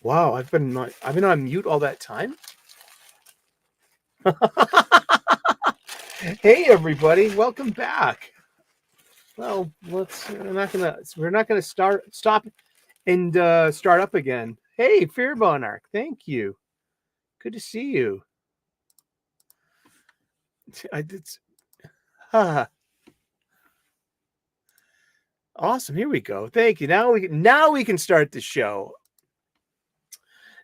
Wow, I've been on mute all that time. Hey everybody, welcome back. Well, we're not gonna stop and start up again. Hey, Fear Monarch, thank you. Good to see you. I did. Awesome. Here we go. Thank you. Now we can start the show.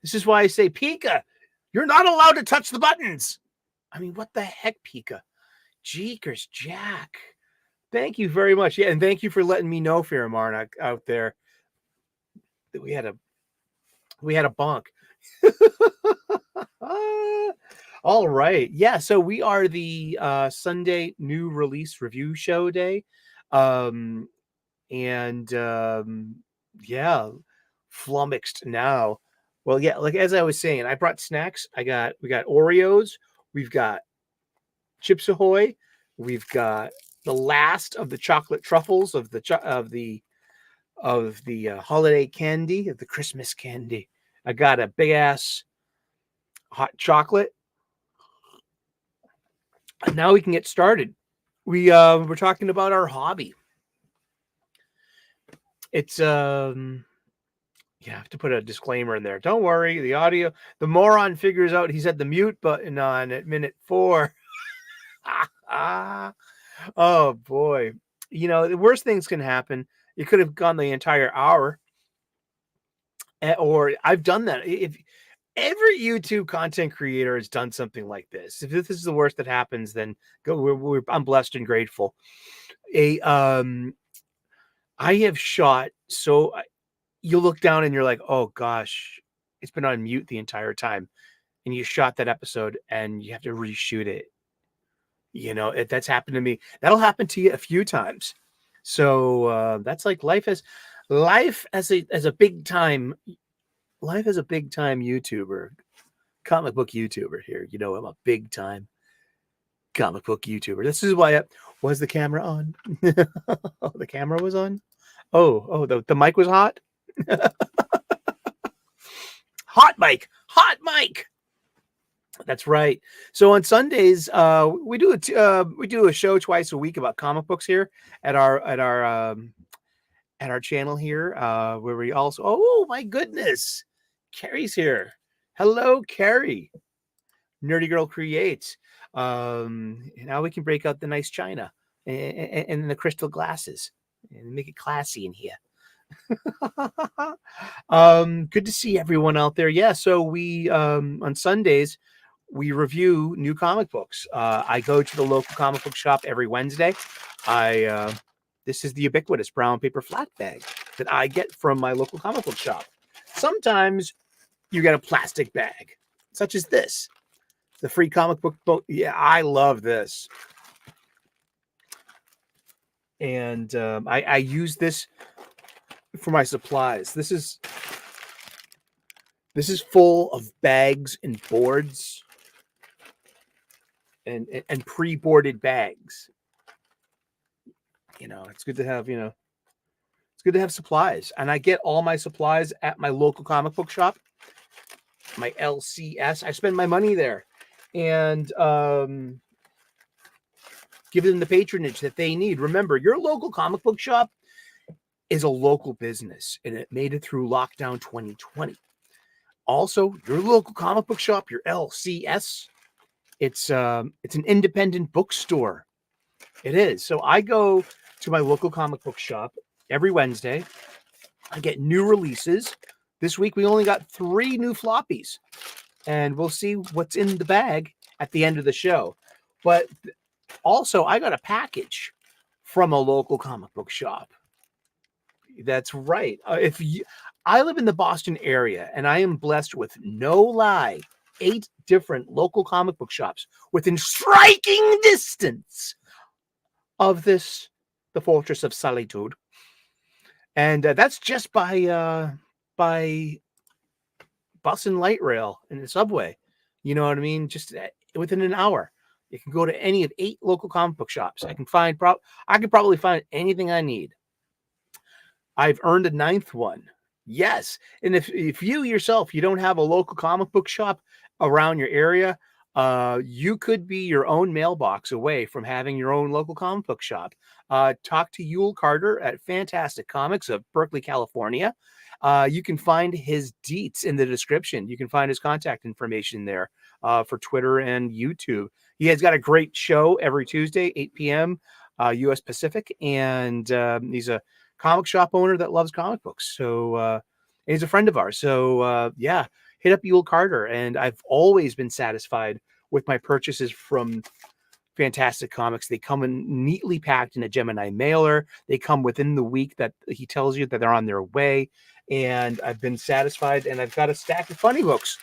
This is why I say, Pika, you're not allowed to touch the buttons. I mean, what the heck, Pika? Jeekers, Jack. Thank you very much. Yeah, and thank you for letting me know, Fear Monarch, out there, that we had a bonk. All right. Yeah, so we are the Sunday new release review show day. Yeah, flummoxed now. Well, yeah, like as I was saying, I brought snacks. We got Oreos, we've got Chips Ahoy, we've got the last of the chocolate truffles of the holiday candy, of the Christmas candy. I got a big ass hot chocolate. And now we can get started. We're talking about our hobby. It's you have to put a disclaimer in there. Don't worry, the audio, the moron figures out he's had the mute button on at minute 4. Oh boy. You know, the worst things can happen. You could have gone the entire hour. Or I've done that. If every YouTube content creator has done something like this, if this is the worst that happens, then I'm blessed and grateful. I have shot, so you look down and you're like, oh gosh, it's been on mute the entire time. And you shot that episode and you have to reshoot it. You know, that's happened to me. That'll happen to you a few times. So that's like life as a big time YouTuber, comic book YouTuber here. You know, I'm a big time comic book YouTuber. This is why was the camera on? Oh, the camera was on. Oh, the mic was hot. Hot mic. That's right. So on Sundays, we do a show twice a week about comic books here at our channel here, where we also. Oh my goodness, Carrie's here. Hello, Carrie. Nerdy Girl Creates. Now we can break out the nice china and the crystal glasses and make it classy in here. Good to see everyone out there. Yeah, so we on Sundays we review new comic books. I go to the local comic book shop every Wednesday. This is the ubiquitous brown paper flat bag that I get from my local comic book shop. Sometimes you get a plastic bag, such as this, the free comic book. Yeah, I love this, and I use this for my supplies. This is full of bags and boards and pre-boarded bags. You know, it's good to have, it's good to have supplies. And I get all my supplies at my local comic book shop, my LCS. I spend my money there and give them the patronage that they need. Remember, your local comic book shop is a local business, and it made it through lockdown 2020. Also, your local comic book shop, your LCS, it's an independent bookstore. It is. So I go to my local comic book shop every Wednesday. I get new releases. This week we only got 3 new floppies, and we'll see what's in the bag at the end of the show. But also, I got a package from a local comic book shop. That's right. I live in the Boston area, and I am blessed with, no lie, 8 different local comic book shops within striking distance of the Fortress of Solitude. And that's just by bus and light rail and the subway. You know what I mean? Just within an hour, you can go to any of 8 local comic book shops. I can probably find anything I need. I've earned a 9th one. Yes. And if you yourself, you don't have a local comic book shop around your area, you could be your own mailbox away from having your own local comic book shop. Talk to Yule Carter at Fantastic Comics of Berkeley, California. You can find his deets in the description. You can find his contact information there for Twitter and YouTube. He has got a great show every Tuesday, 8 p.m. U.S. Pacific, and he's a comic shop owner that loves comic books. So he's a friend of ours. So yeah, hit up Yule Carter. And I've always been satisfied with my purchases from Fantastic Comics. They come in neatly packed in a Gemini mailer. They come within the week that he tells you that they're on their way. And I've been satisfied. And I've got a stack of funny books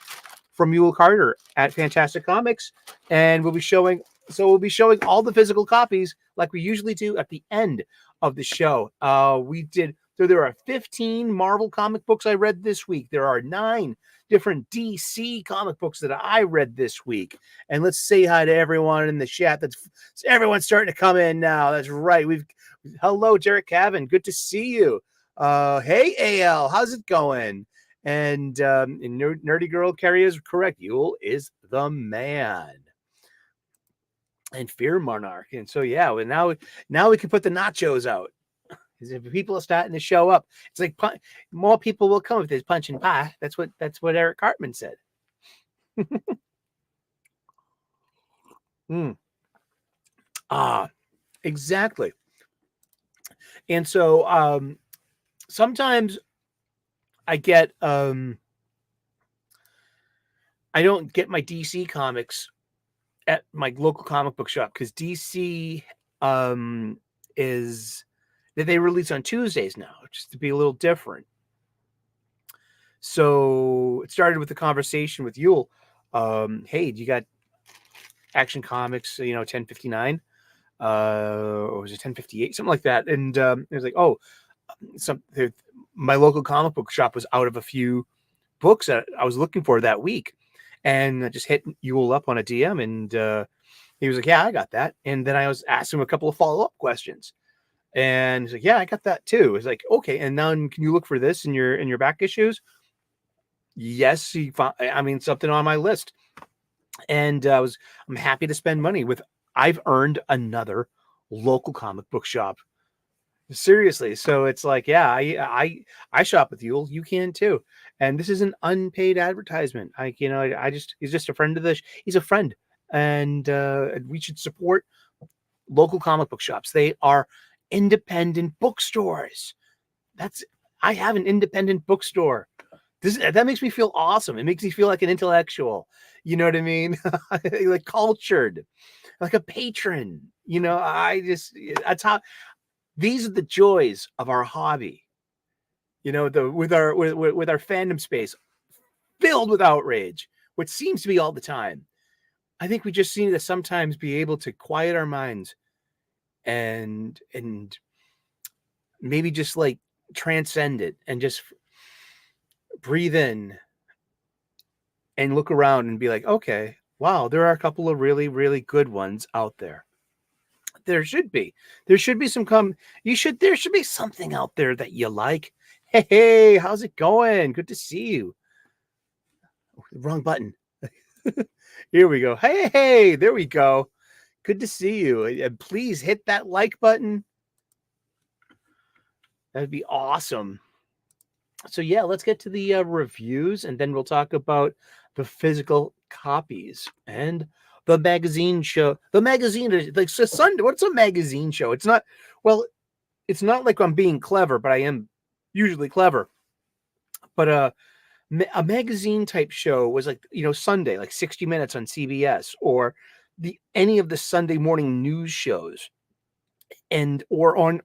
from Yule Carter at Fantastic Comics. And we'll be showing all the physical copies like we usually do at the end of the show. There are 15 Marvel comic books I read this week. There are 9 different DC comic books that I read this week. And let's say hi to everyone in the chat. Everyone's starting to come in now. That's right. Hello, Derek Cavan. Good to see you. Hey, AL, how's it going? And Nerdy Girl Carrie is correct. Yule is the man. And Fear Monarch. And so, yeah, well, now we can put the nachos out. If people are starting to show up, it's like more people will come if there's punch and pie. That's what Eric Cartman said. Exactly. And so sometimes I get I don't get my DC comics at my local comic book shop because DC is that they release on Tuesdays now, just to be a little different. So it started with the conversation with Yule. Hey, do you got Action Comics, 1059? Or was it 1058? Something like that. And it was like, my local comic book shop was out of a few books that I was looking for that week. And I just hit Yule up on a DM, and he was like, yeah, I got that. And then I was asking him a couple of follow-up questions. And he's like, yeah, I got that too. It's like, okay, and now can you look for this in your back issues? Yes, he found, something on my list. And I'm happy to spend money with. I've earned another local comic book shop. Seriously. So it's like, yeah, I shop with Yule. You can too. And this is an unpaid advertisement. He's just a friend of he's a friend. And we should support local comic book shops. They are independent bookstores. I have an independent bookstore. That makes me feel awesome. It makes me feel like an intellectual. You know what I mean? Like cultured, like a patron. That's how. These are the joys of our hobby. With our fandom space filled with outrage, which seems to be all the time. I think we just need to sometimes be able to quiet our minds and maybe just like transcend it and just breathe in and look around and be like, okay, wow, there are a couple of really, really good ones out there. There should be some there should be something out there that you like. Hey, how's it going? Good to see you. Oh, wrong button. Here we go. Hey, there we go. Good to see you. And please hit that like button. That'd be awesome. So yeah, let's get to the reviews, and then we'll talk about the physical copies and the magazine show. The magazine is like Sunday. What's a magazine show? It's not like I'm being clever, but I am usually clever. But a magazine type show was like, Sunday, like 60 Minutes on CBS, or any of the Sunday morning news shows, and or on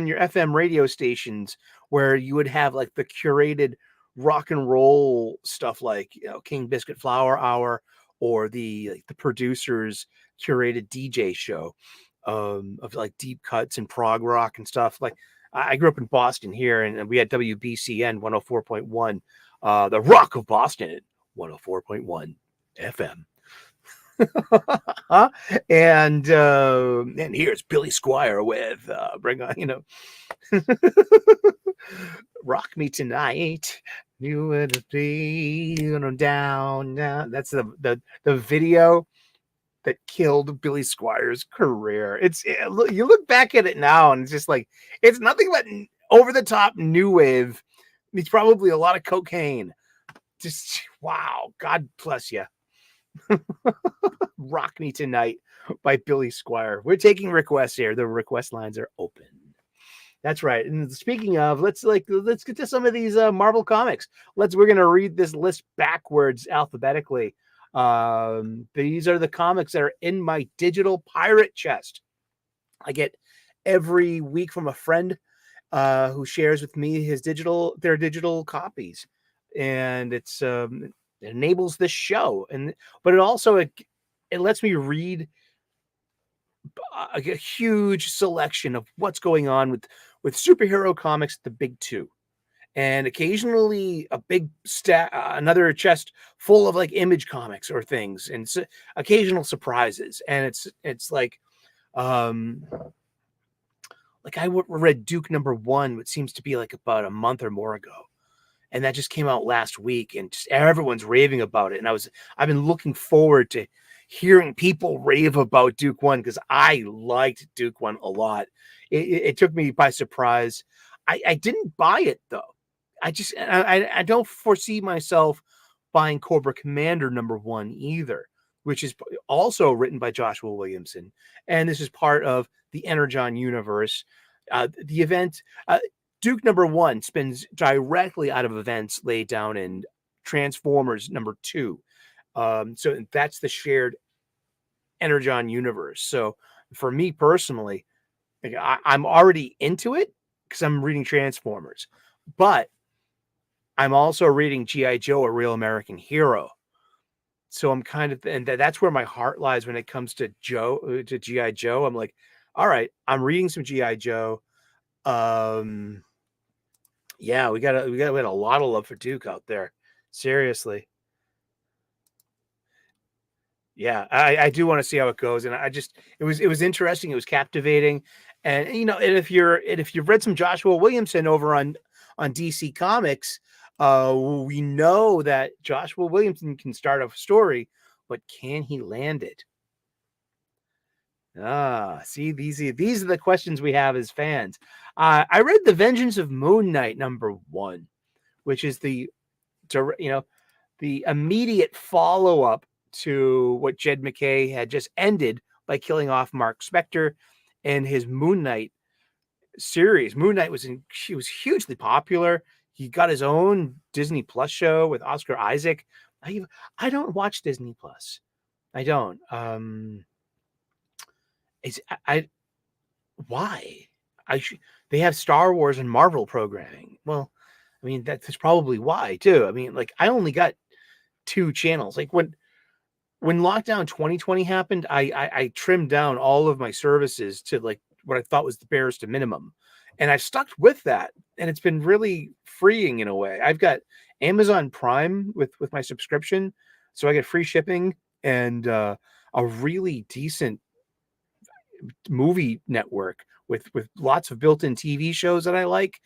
your FM radio stations, where you would have like the curated rock and roll stuff, like King Biscuit Flower Hour, or the producers curated DJ show of like deep cuts and prog rock and stuff. Like I grew up in Boston here, and we had WBCN 104.1, the Rock of Boston at 104.1 FM. And here's Billy Squire with bring on, rock me tonight. You would be down. That's the video that killed Billy Squire's career. You look back at it now, and it's just like it's nothing but over the top new wave. It's probably a lot of cocaine. Just wow, God bless you. Rock Me Tonight by Billy Squire. We're taking requests here. The request lines are open. That's right. And speaking of, let's get to some of these Marvel comics. We're gonna read this list backwards alphabetically. These are the comics that are in my digital pirate chest. I get every week from a friend who shares with me their digital copies, and it enables this show. But it also it lets me read a huge selection of what's going on with superhero comics, the big two, and occasionally a big another chest full of like Image comics or things, and occasional surprises. And it's like I read Duke #1, which seems to be like about a month or more ago, and that just came out last week, and just everyone's raving about it. And I've been looking forward to hearing people rave about Duke 1 because I liked Duke 1 a lot. It took me by surprise. I didn't buy it though. I don't foresee myself buying Cobra Commander #1 either, which is also written by Joshua Williamson, and this is part of the Energon universe. The event Duke #1 spins directly out of events laid down in Transformers #2. So that's the shared Energon universe. So for me personally, I'm already into it because I'm reading Transformers, but I'm also reading G.I. Joe, A Real American Hero. So I'm kind of, and that's where my heart lies when it comes to G.I. Joe. I'm like, all right, I'm reading some G.I. Joe. Yeah, we had a lot of love for Duke out there. Seriously. Yeah, I do want to see how it goes. And it was interesting. It was captivating. And, and if you've read some Joshua Williamson over on DC Comics, we know that Joshua Williamson can start a story, but can he land it? See, these are the questions we have as fans. I read The Vengeance of Moon Knight #1, which is the immediate follow-up to what Jed MacKay had just ended by killing off Mark Spector and his Moon Knight series. Moon Knight was hugely popular. He got his own Disney Plus show with Oscar Isaac. I don't watch Disney Plus. I don't. Why? They have Star Wars and Marvel programming. Well, I mean, that's probably why too. I mean, like I only got 2 channels. Like when lockdown 2020 happened, I trimmed down all of my services to like what I thought was the barest minimum. And I've stuck with that. And it's been really freeing in a way. I've got Amazon Prime with my subscription. So I get free shipping and a really decent movie network with lots of built-in TV shows that I like.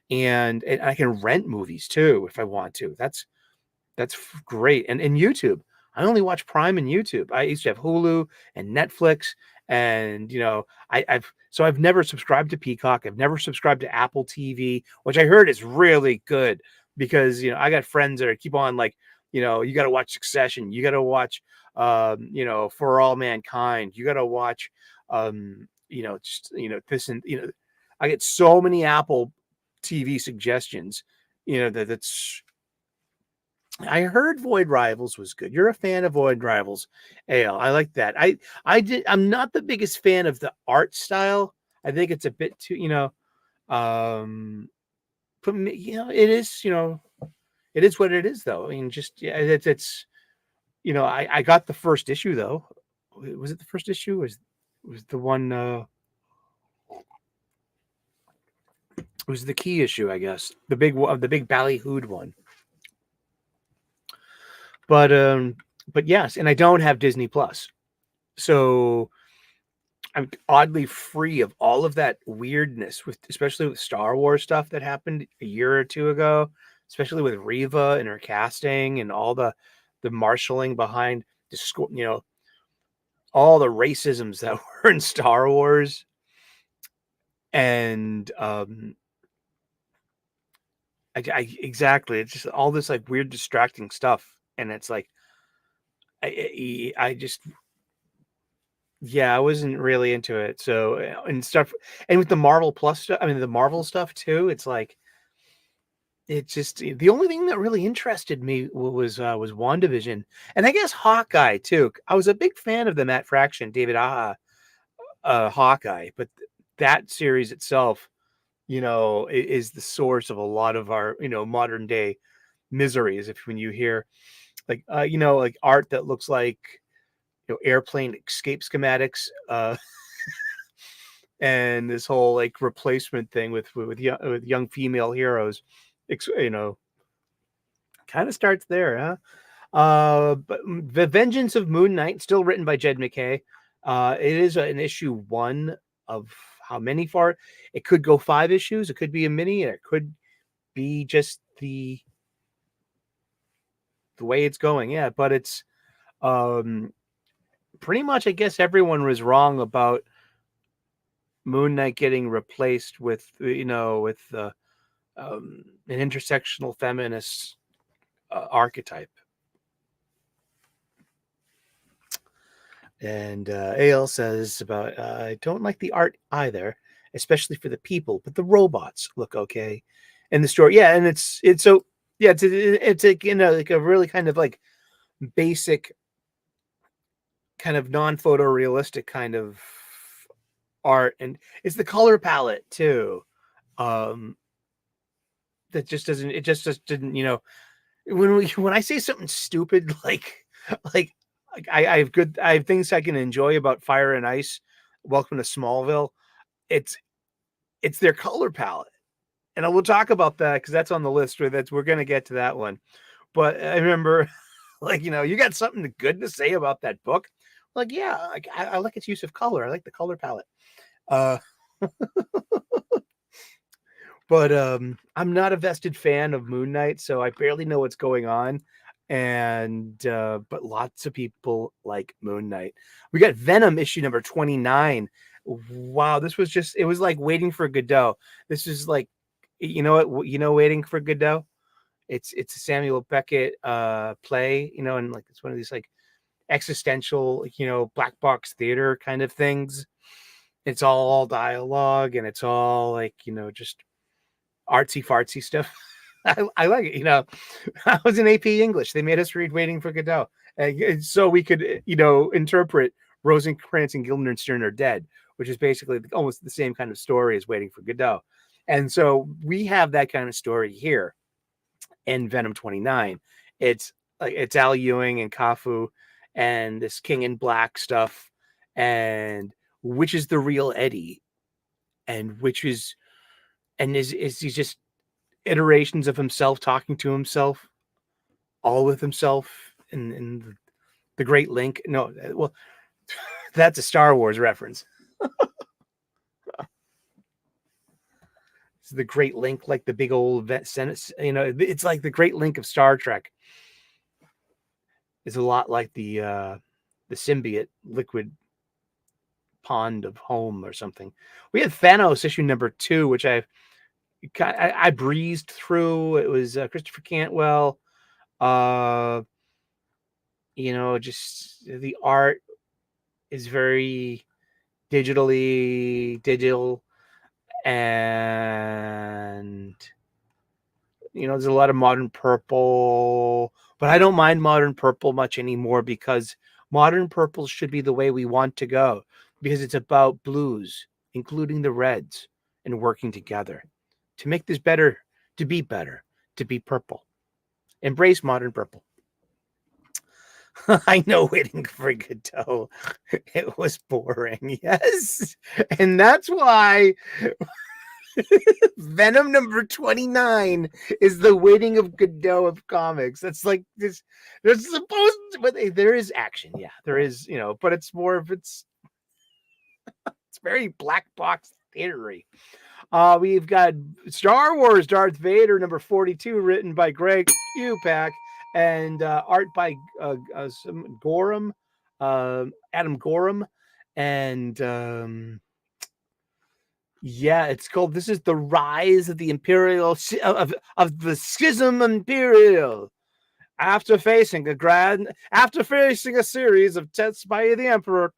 And I can rent movies too if I want to. That's great. And YouTube. I only watch Prime and YouTube. I used to have Hulu and Netflix, and I've never subscribed to Peacock. I've never subscribed to Apple TV, which I heard is really good because I got friends that keep on like, you got to watch Succession, you got to watch For All Mankind, you got to watch this, and I get so many Apple TV suggestions, that's. I heard Void Rivals was good. You're a fan of Void Rivals, AL. I like that. I'm not the biggest fan of the art style. I think it's a bit too, but it is, it is what it is though. I mean, it's I got the first issue though. Was it the first issue? Was the one it was the key issue, I guess. The big ballyhooed one. But yes, and I don't have Disney Plus. So I'm oddly free of all of that weirdness, especially with Star Wars stuff that happened a year or two ago, especially with Reva and her casting and all the marshaling behind the school, all the racisms that were in Star Wars. And exactly, it's just all this like weird distracting stuff, and it's like I just I wasn't really into it. So and stuff, and with the Marvel Plus stuff, I mean the Marvel stuff too. It's like it's just the only thing that really interested me was WandaVision, and I guess Hawkeye too. I was a big fan of the Matt Fraction, David Aja, Hawkeye, but that series itself, is the source of a lot of our, modern day miseries. If when you hear like, like art that looks like, airplane escape schematics, and this whole like replacement thing with young female heroes, kind of starts there, huh? But The Vengeance of Moon Knight, still written by Jed McKay. It is an issue 1 of how many far? It could go 5 issues. It could be a mini. It could be just the way it's going. Yeah, but it's pretty much, I guess everyone was wrong about Moon Knight getting replaced with, with an intersectional feminist archetype. And AL says about, I don't like the art either, especially for the people, but the robots look okay. And the story, yeah, and it's so, yeah, it's like, like a really kind of like basic kind of non-photorealistic kind of art, and it's the color palette too. That just doesn't, it just didn't, when I say something stupid like I have things I can enjoy about Fire and Ice, Welcome to Smallville. It's their color palette, and I will talk about that because that's on the list. We're going to get to that one. But I remember, like, you got something good to say about that book? Like, yeah, like I like its use of color. I like the color palette. But I'm not a vested fan of Moon Knight, so I barely know what's going on. And but lots of people like Moon Knight. We got Venom issue number 29. Wow, this was just, it was like Waiting for Godot. This is like, Waiting for Godot. It's a Samuel Beckett play, and like it's one of these like existential, black box theater kind of things. It's all dialogue, and it's all like, just artsy fartsy stuff. I like it. I was in AP English. They made us read Waiting for Godot, so we could, interpret Rosencrantz and Guildenstern are dead, which is basically almost the same kind of story as Waiting for Godot. And so we have that kind of story here in Venom 29. It's like it's Al Ewing and Kafu and this King in Black stuff, and which is the real Eddie, and which is, and is he just iterations of himself talking to himself, all with himself, in the Great Link. No, well, that's a Star Wars reference. It's the Great Link, like the big old Senate. It's like the Great Link of Star Trek. It's a lot like the symbiote liquid pond of home or something. We had Thanos issue number 2, which I breezed through. It was Christopher Cantwell. Just the art is very digital, and there's a lot of modern purple, but I don't mind modern purple much anymore, because modern purple should be the way we want to go, because it's about blues, including the reds, and working together to make this better, to be purple. Embrace modern purple. I know Waiting for Godot, it was boring. Yes. And that's why Venom number 29 is the winning of Godot of comics. That's like this. There's supposed to, but there is action. Yeah, there is, but it's more of it's very black box theatery. We've got Star Wars Darth Vader number 42, written by Greg Upak and art by Gorham, Adam Gorham, and yeah, it's called. This is the rise of the Imperial of the Schism Imperial. After facing a series of tests by the Emperor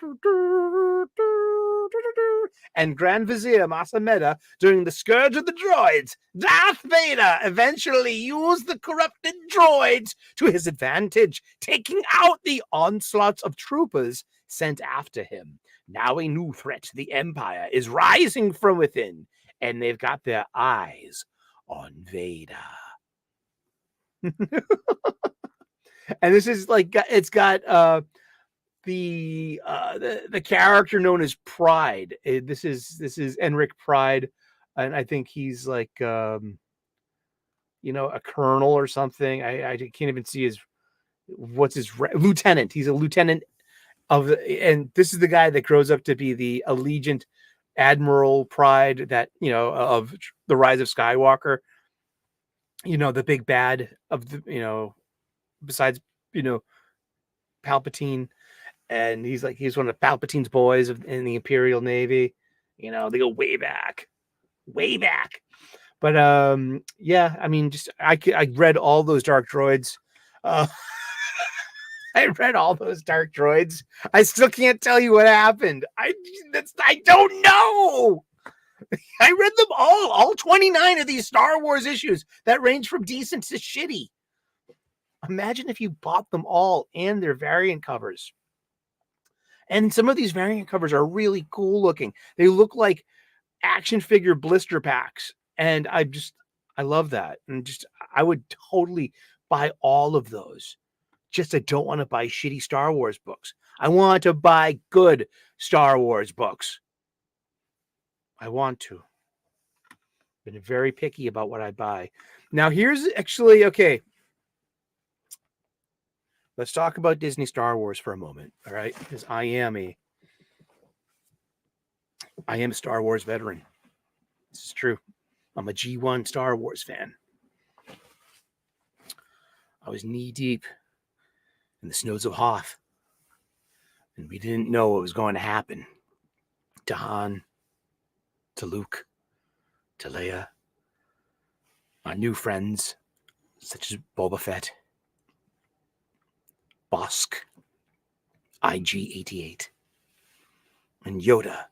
and Grand Vizier Masameda during the Scourge of the Droids, Darth Vader eventually used the corrupted droids to his advantage, taking out the onslaughts of troopers sent after him. Now a new threat to the Empire is rising from within, and they've got their eyes on Vader. And this is like, it's got the character known as Pride. This is Enric Pride, and I think he's like a colonel or something. I can't even see what's his lieutenant. He's a lieutenant and this is the guy that grows up to be the Allegiant Admiral Pride, that of the Rise of Skywalker. The big bad of the besides Palpatine. And he's one of Palpatine's boys in the Imperial Navy. They go way back. But yeah, I mean, I read all those Dark Droids. I read all those Dark Droids. I still can't tell you what happened. I don't know. I read them all 29 of these Star Wars issues that range from decent to shitty. Imagine if you bought them all and their variant covers. And some of these variant covers are really cool looking. They look like action figure blister packs. And I love that. And I would totally buy all of those. Just I don't want to buy shitty Star Wars books. I want to buy good Star Wars books. I want to. Been very picky about what I buy. Now here's actually, okay. Let's talk about Disney Star Wars for a moment, all right? Because I am a Star Wars veteran. This is true. I'm a G1 Star Wars fan. I was knee deep in the snows of Hoth, and we didn't know what was going to happen to Han, to Luke, to Leia, our new friends such as Boba Fett, Bosk, IG-88, and Yoda.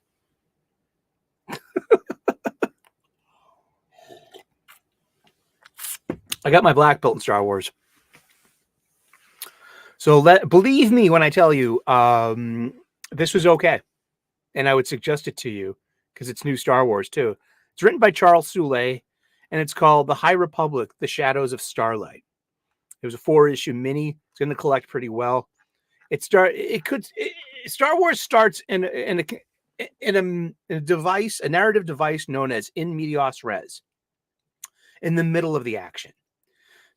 I got my black belt in Star Wars. So believe me when I tell you, this was okay. And I would suggest it to you because it's new Star Wars too. It's written by Charles Sully, and it's called The High Republic, The Shadows of Starlight. It was a 4-issue mini. It's going to collect pretty well. Star Wars starts in a device, a narrative device known as in medias res, in the middle of the action.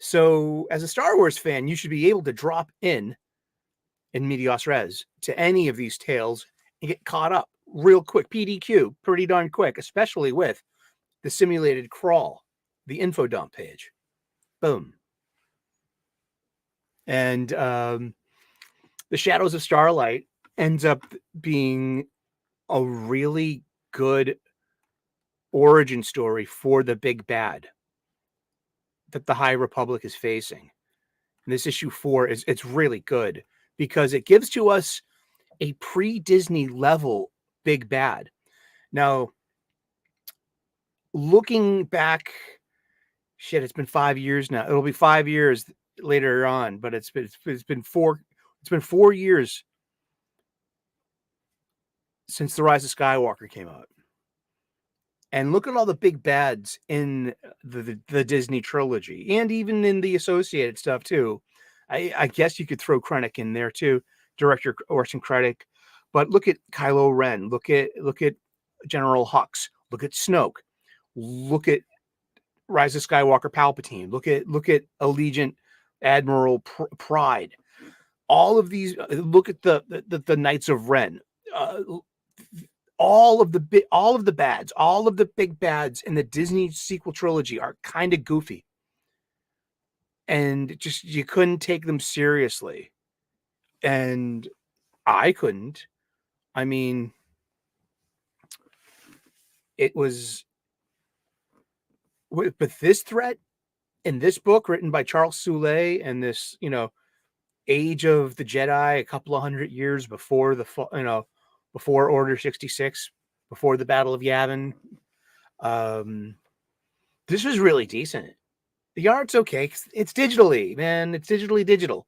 So as a Star Wars fan, you should be able to drop in medias res to any of these tales and get caught up real quick. PDQ, pretty darn quick, especially with the simulated crawl, the info dump page. Boom. And The Shadows of Starlight ends up being a really good origin story for the big bad that the High Republic is facing. And this issue 4 it's really good because it gives to us a pre-Disney level big bad. Now, looking back, it's been 5 years now. It'll be 5 years later on, but it's been 4 years since The Rise of Skywalker came out. And look at all the big bads in the Disney trilogy, and even in the associated stuff too. I guess you could throw Krennic in there too, director Orson Krennic. But look at Kylo Ren. Look at General Hux. Look at Snoke. Look at Rise of Skywalker Palpatine. Look at Allegiant Admiral Pride. All of these. Look at the Knights of Ren. All of the bads, all of the big bads in the Disney sequel trilogy are kind of goofy, and just you couldn't take them seriously, and I couldn't. I mean, it was. But this threat in this book written by Charles Sully and this, Age of the Jedi, a couple of hundred years before before Order 66, before the Battle of Yavin. This was really decent. The art's okay. It's digitally, man. It's digitally digital.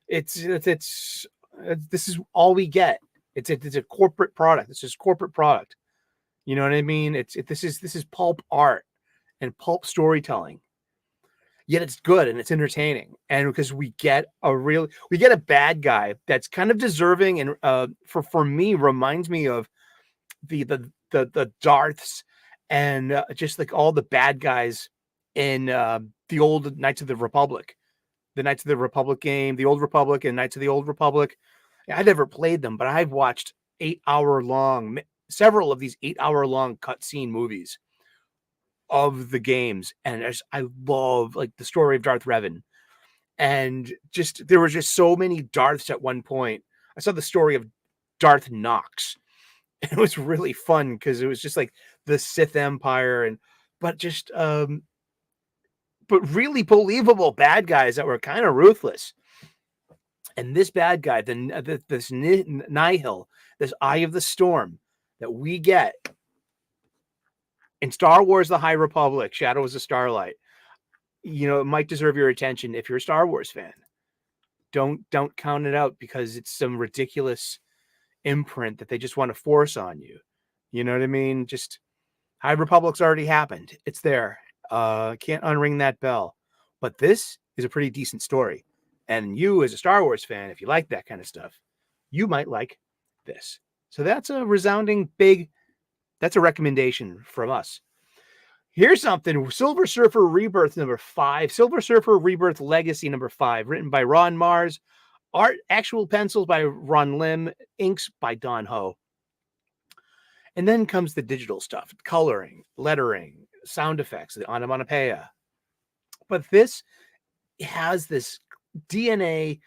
It's this is all we get. It's a corporate product. It's just corporate product. You know what I mean? This is pulp art and pulp storytelling. Yet it's good and it's entertaining. And because we get a bad guy that's kind of deserving and for me reminds me of the Darths and just like all the bad guys in the old Knights of the Republic. The Knights of the Republic game, the Old Republic and Knights of the Old Republic. I never played them, but I've watched several of these 8-hour-long cutscene movies of the games, and I love like the story of Darth Revan, and just there were just so many Darths at one point. I saw the story of Darth Nox, and it was really fun because it was just like the Sith Empire, but really believable bad guys that were kind of ruthless. And this bad guy, this Nihil, this Eye of the Storm that we get in Star Wars: The High Republic, Shadows of Starlight, it might deserve your attention if you're a Star Wars fan. Don't count it out because it's some ridiculous imprint that they just want to force on you. You know what I mean? Just High Republic's already happened. It's there. Can't unring that bell. But this is a pretty decent story. And you, as a Star Wars fan, if you like that kind of stuff, you might like this. So that's a resounding that's a recommendation from us. Here's something. Silver Surfer Rebirth number 5. Silver Surfer Rebirth Legacy number 5. Written by Ron Mars. Art, actual pencils by Ron Lim. Inks by Don Ho. And then comes the digital stuff. Coloring, lettering, sound effects, the onomatopoeia. But this has this DNA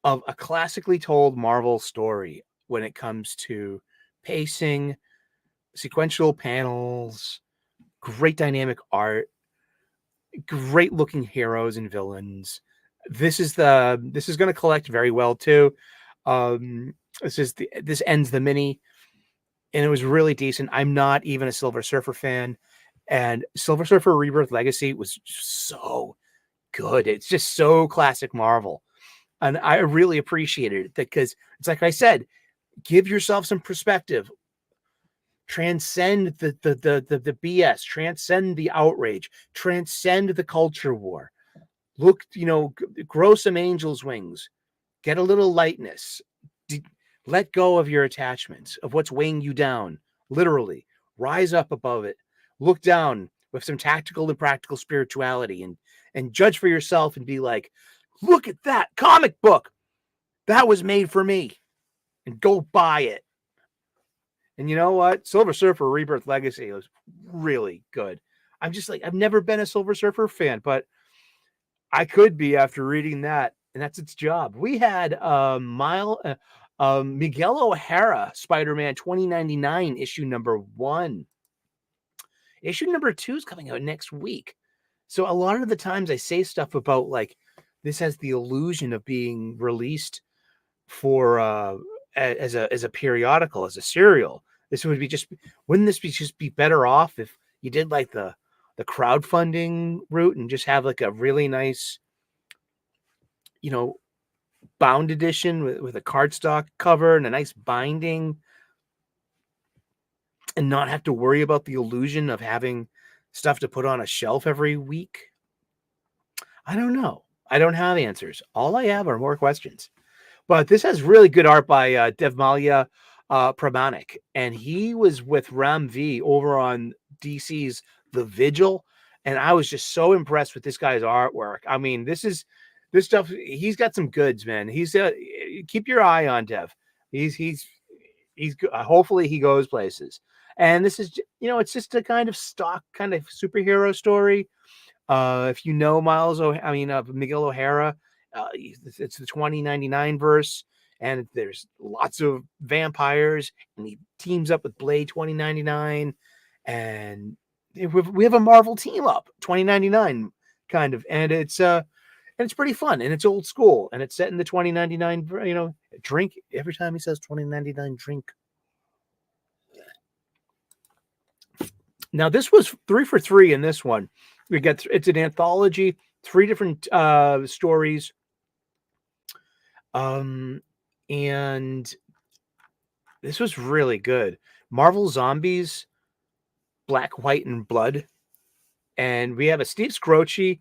of a classically told Marvel story when it comes to pacing, sequential panels, great dynamic art, great looking heroes and villains. This is going to collect very well too. This ends the mini, and it was really decent. I'm not even a Silver Surfer fan, and Silver Surfer Rebirth Legacy was so good. It's just so classic Marvel, and I really appreciated it because it's like I said, give yourself some perspective. Transcend the BS, transcend the outrage, transcend the culture war. Look, grow some angel's wings, get a little lightness, let go of your attachments, of what's weighing you down. Literally, rise up above it, look down with some tactical and practical spirituality, and judge for yourself and be like, look at that comic book. That was made for me. And go buy it. And you know what? Silver Surfer Rebirth Legacy was really good. I'm just like, I've never been a Silver Surfer fan, but I could be after reading that. And that's its job. We had Miguel O'Hara, Spider-Man 2099, issue number 1. Issue number 2 is coming out next week. So a lot of the times I say stuff about like, this has the illusion of being released for as a periodical, as a serial. Wouldn't this just be better off if you did like the crowdfunding route and just have like a really nice, bound edition with a cardstock cover and a nice binding, and not have to worry about the illusion of having stuff to put on a shelf every week? I don't know. I don't have answers. All I have are more questions. But this has really good art by Devmalya Pramanik, and he was with Ram V over on DC's The Vigil, and I was just so impressed with this guy's artwork. I mean, this stuff. He's got some goods, man. He's keep your eye on Dev. He's hopefully he goes places. And this is, it's just a kind of stock kind of superhero story. If you know Miguel O'Hara, it's the 2099 verse, and there's lots of vampires, and he teams up with Blade 2099, and we have a Marvel team up 2099 kind of, and it's pretty fun, and it's old school, and it's set in the 2099, drink every time he says 2099 drink. Now this was 3 for 3 in this one. It's an anthology, 3 different stories. And this was really good. Marvel Zombies, Black, White, and Blood. And we have a Steve Scroce.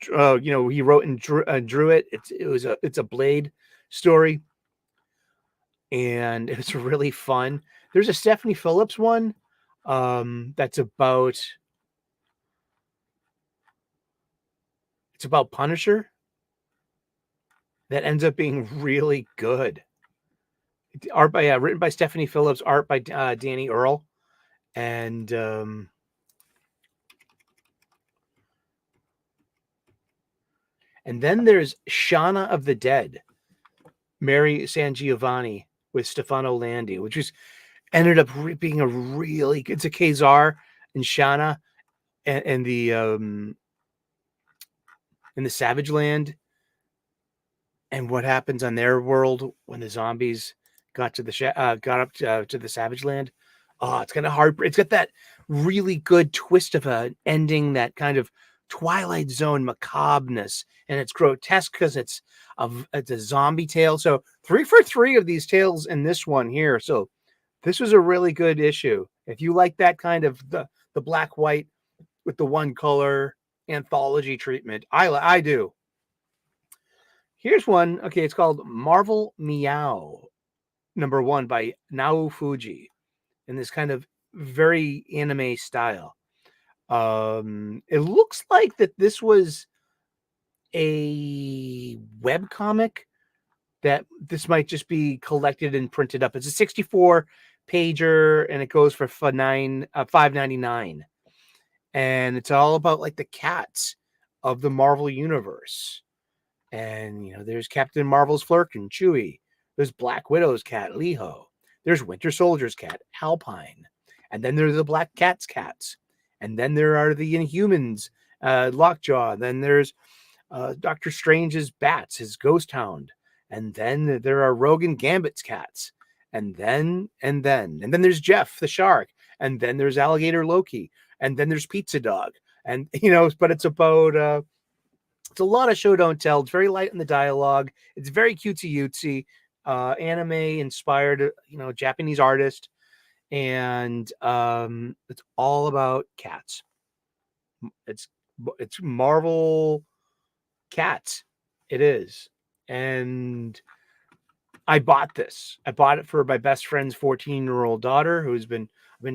He wrote and drew it. It's a Blade story, and it's really fun. There's a Stephanie Phillips one that's about Punisher that ends up being really good. Written by Stephanie Phillips, art by Danny Earl, and then there's Shauna of the Dead, Mary Sangiovanni with Stefano Landi, which ended up being it's a Khazar and Shauna and the in the Savage Land, and what happens on their world when the zombies got up to the Savage Land. Oh, it's kind of hard. It's got that really good twist of an ending, that kind of Twilight Zone macabreness, and it's grotesque because it's a zombie tale. So 3 for 3 of these tales in this one here. So this was a really good issue. If you like that kind of the black white with the one color anthology treatment, I do. Here's one. Okay, it's called Marvel Meow #1 by Nao Fuji in this kind of very anime style. It looks like that this was a web comic, that this might just be collected and printed up. It's a 64 pager, and it goes for $5.99, and it's all about like the cats of the Marvel universe. And there's Captain Marvel's Flerken, Chewie. There's Black Widow's cat, Leho. There's Winter Soldier's cat, Alpine. And then there's the Black Cat's cats. And then there are the Inhumans, Lockjaw. Then there's Doctor Strange's bats, his Ghost Hound. And then there are Rogue and Gambit's cats. And then there's Jeff the shark. And then there's Alligator Loki. And then there's Pizza Dog. And but it's about it's a lot of show don't tell. It's very light in the dialogue. It's very cutesy anime inspired, Japanese artist. And it's all about cats. It's Marvel cats. It is. And I bought this. I bought it for my best friend's 14-year-old daughter, who's been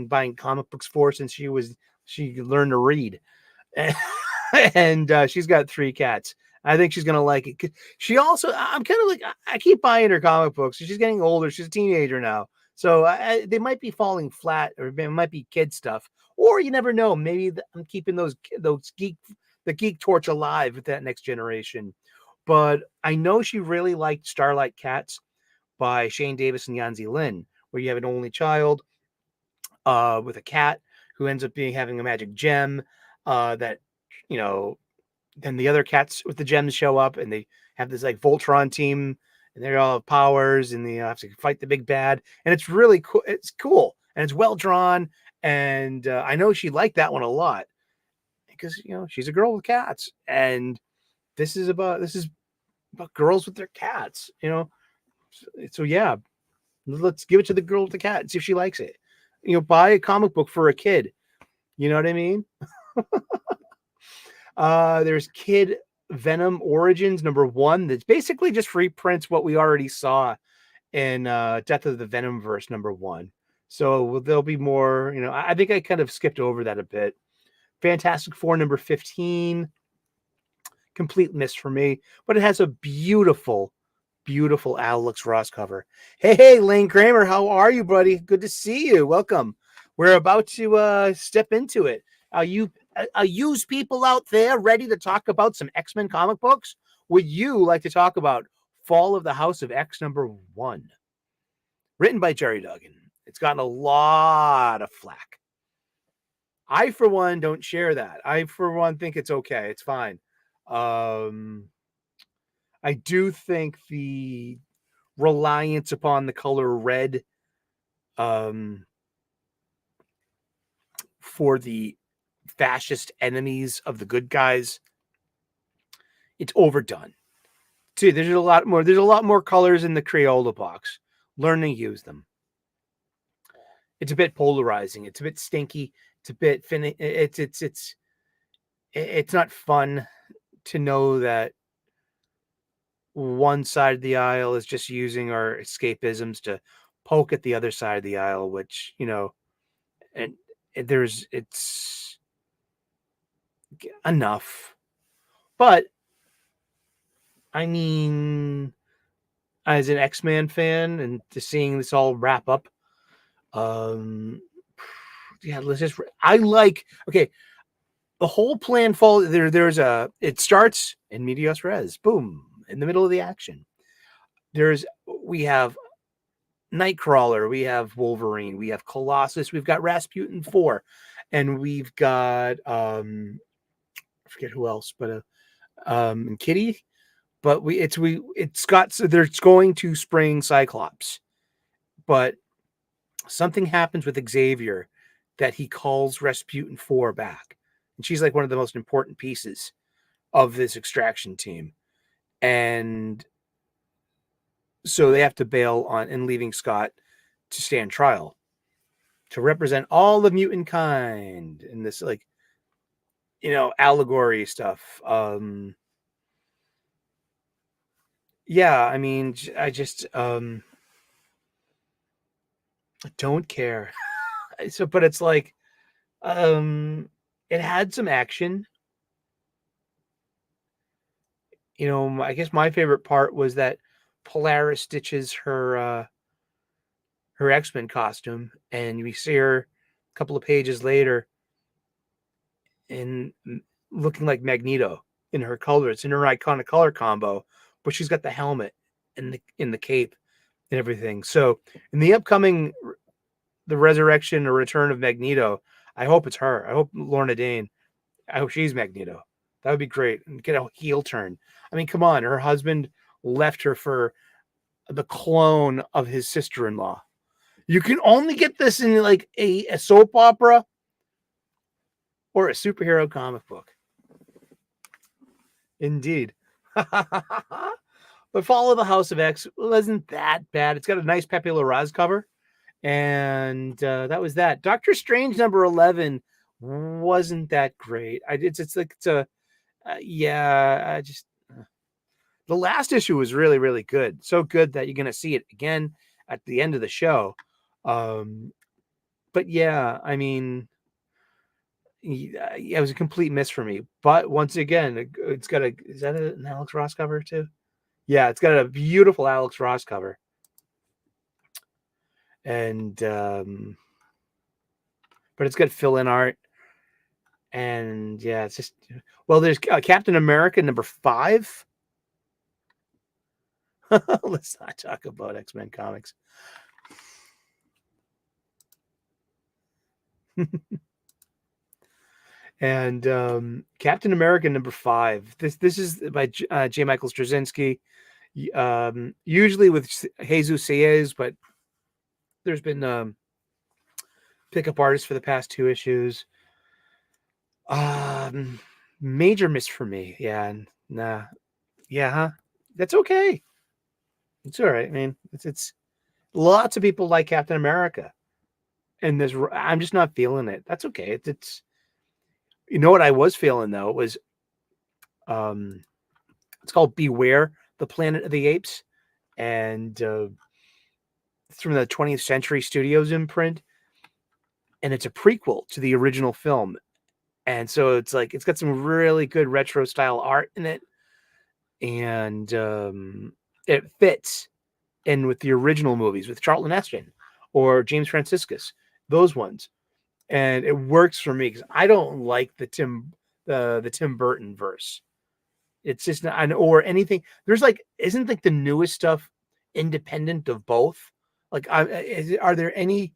buying comic books for since she learned to read. And she's got 3 cats. I think she's gonna like it. I'm kind of like, I keep buying her comic books. She's getting older. She's a teenager now, so they might be falling flat, or it might be kid stuff, or you never know. Maybe I'm keeping the geek torch alive with that next generation. But I know she really liked Starlight Cats by Shane Davis and Yanzi Lin, where you have an only child with a cat who ends up having a magic gem that, then the other cats with the gems show up, and they have this like Voltron team, and they all have powers, and they have to fight the big bad. And it's really cool. It's cool, and it's well drawn. And I know she liked that one a lot because she's a girl with cats, and this is about girls with their cats. So yeah, let's give it to the girl with the cat and see if she likes it. Buy a comic book for a kid. You know what I mean? There's Kid Venom Origins #1. That's basically just reprints what we already saw in Death of the Venomverse #1. So there'll be more, I think I kind of skipped over that a bit. Fantastic Four number 15, complete miss for me, but it has a beautiful, beautiful Alex Ross cover. Hey, Lane Kramer, how are you, buddy? Good to see you. Welcome. We're about to step into it. Are you used people out there ready to talk about some X-Men comic books? Would you like to talk about Fall of the House of X #1? Written by Jerry Duggan. It's gotten a lot of flack. I, for one, don't share that. I, for one, think it's okay. It's fine. I do think the reliance upon the color red for the fascist enemies of the good guys, it's overdone. See, there's a lot more colors in the Crayola box. Learn to use them. It's a bit polarizing. It's a bit stinky. It's a bit it's not fun to know that one side of the aisle is just using our escapisms to poke at the other side of the aisle, which, and it's enough. But I mean, as an X-Men fan and to seeing this all wrap up, yeah, the whole plan it starts in medias res, boom, in the middle of the action. We have Nightcrawler, we have Wolverine, we have Colossus, we've got Rasputin 4, and we've got I forget who else, but and Kitty. But there's going to spring Cyclops, but something happens with Xavier that he calls Rasputin 4 back, and she's like one of the most important pieces of this extraction team, and so they have to bail on and leaving Scott to stand trial to represent all the mutant kind in this, allegory stuff. Yeah, I mean, I just don't care. So, but it's like, it had some action. I guess my favorite part was that Polaris stitches her X-Men costume, and we see her a couple of pages later in looking like Magneto in her color. It's in her iconic color combo, but she's got the helmet and the cape and everything. So in the upcoming the resurrection or return of Magneto, I hope it's her. I hope Lorna Dane. I hope she's Magneto. That would be great. And get a heel turn. I mean, come on. Her husband left her for the clone of his sister-in-law. You can only get this in like a soap opera or a superhero comic book. Indeed. But Fall of the House of X wasn't that bad. It's got a nice Pepe Larraz cover. And that was that. Doctor Strange number 11 wasn't that great. The last issue was really, really good. So good that you're going to see it again at the end of the show. But yeah, I mean, it was a complete miss for me. But once again, is that an Alex Ross cover too? Yeah, it's got a beautiful Alex Ross cover. And but it's got fill-in art. And yeah, it's just, well, there's Captain America number 5. Let's not talk about X-Men comics. And Captain America number 5. This is by J. Michael Straczynski. Usually with Jesus Saez, but there's been pickup artists for the past 2 issues. Major miss for me. Yeah, nah. Yeah, huh? That's okay. It's all right. I mean, it's lots of people like Captain America, and I'm just not feeling it. That's okay. It's what I was feeling though was it's called Beware the Planet of the Apes, and from the 20th Century Studios imprint, and it's a prequel to the original film. And so it's like it's got some really good retro style art in it, and it fits in with the original movies with Charlton Heston or James Franciscus, those ones, and it works for me because I don't like the Tim Burton verse. It's just not, or anything. There's like, isn't like the newest stuff independent of both? Like, are there any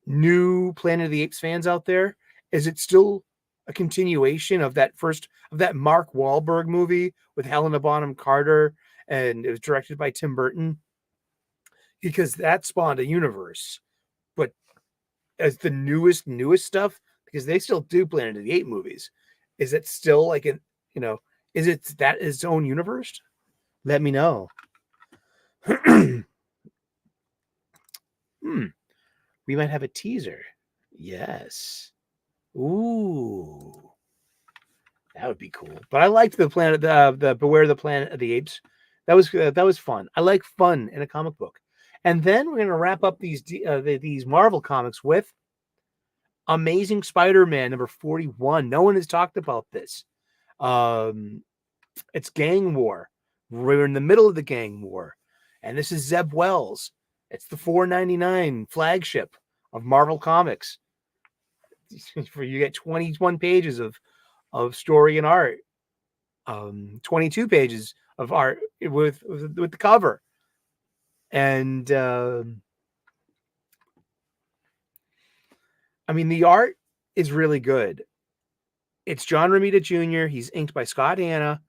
new Planet of the Apes fans out there? Is it still a continuation of that Mark Wahlberg movie with Helena Bonham Carter, and it was directed by Tim Burton? Because that spawned a universe. But as the newest stuff, because they still do Planet of the Apes movies, is it still like is it that its own universe? Let me know. We might have a teaser. Yes. Ooh. That would be cool. But I liked the Beware the Planet of the Apes. That was fun. I like fun in a comic book. And then we're going to wrap up these Marvel comics with Amazing Spider-Man number 41. No one has talked about this. It's Gang War. We're in the middle of the Gang War. And this is Zeb Wells. It's the $4.99 flagship of Marvel Comics. You get 21 pages of story and art. 22 pages of art with the cover. And I mean, the art is really good. It's John Romita Jr. He's inked by Scott Hanna.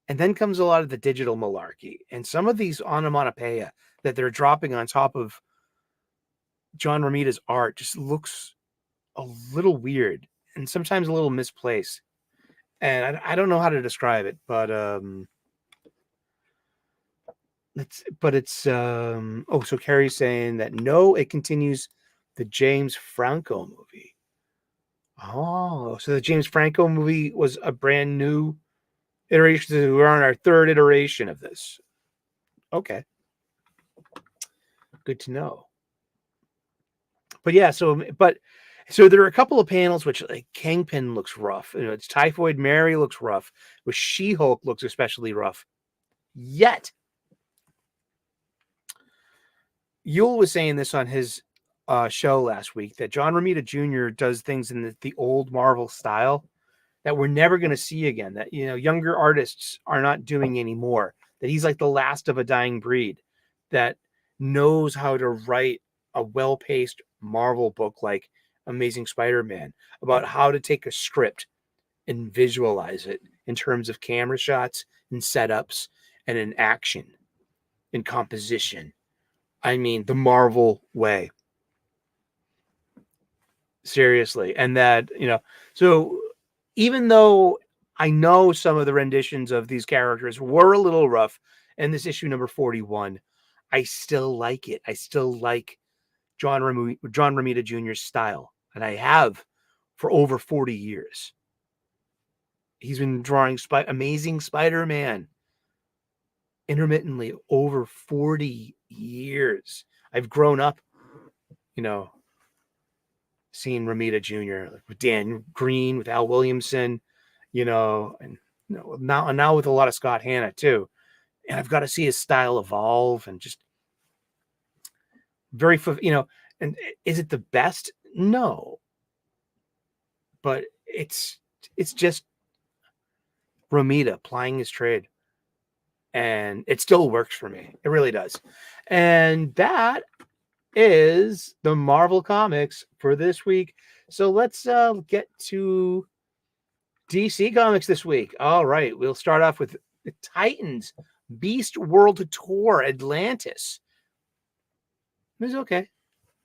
And then comes a lot of the digital malarkey. And some of these onomatopoeia that they're dropping on top of John Romita's art just looks a little weird and sometimes a little misplaced. And I don't know how to describe it, but so Carrie's saying that no, it continues the James Franco movie. Oh, so the James Franco movie was a brand new iteration. We're on our third iteration of this. Okay. Good to know. But yeah, so there are a couple of panels which, like, Kingpin looks rough. It's Typhoid Mary looks rough. With She-Hulk looks especially rough. Yet, Yule was saying this on his show last week, that John Romita Jr. does things in the old Marvel style that we're never going to see again, that younger artists are not doing anymore, that he's like the last of a dying breed that knows how to write a well-paced Marvel book like Amazing Spider-Man, about how to take a script and visualize it in terms of camera shots and setups and in action and composition. I mean, the Marvel way. Seriously. And that, so even though I know some of the renditions of these characters were a little rough in this issue number 41, I still like it. I still like John Romita Jr.'s style, and I have for over 40 years. He's been drawing Amazing Spider-Man intermittently over 40 years. I've grown up, seeing Romita Jr. with Dan Green, with Al Williamson, and now with a lot of Scott Hanna too. And I've got to see his style evolve and just very, and is it the best? No. But it's just Romita plying his trade. And it still works for me. It really does. And that is the Marvel Comics for this week. So let's get to DC Comics this week. All right. We'll start off with the Titans Beast World Tour Atlantis. It was okay.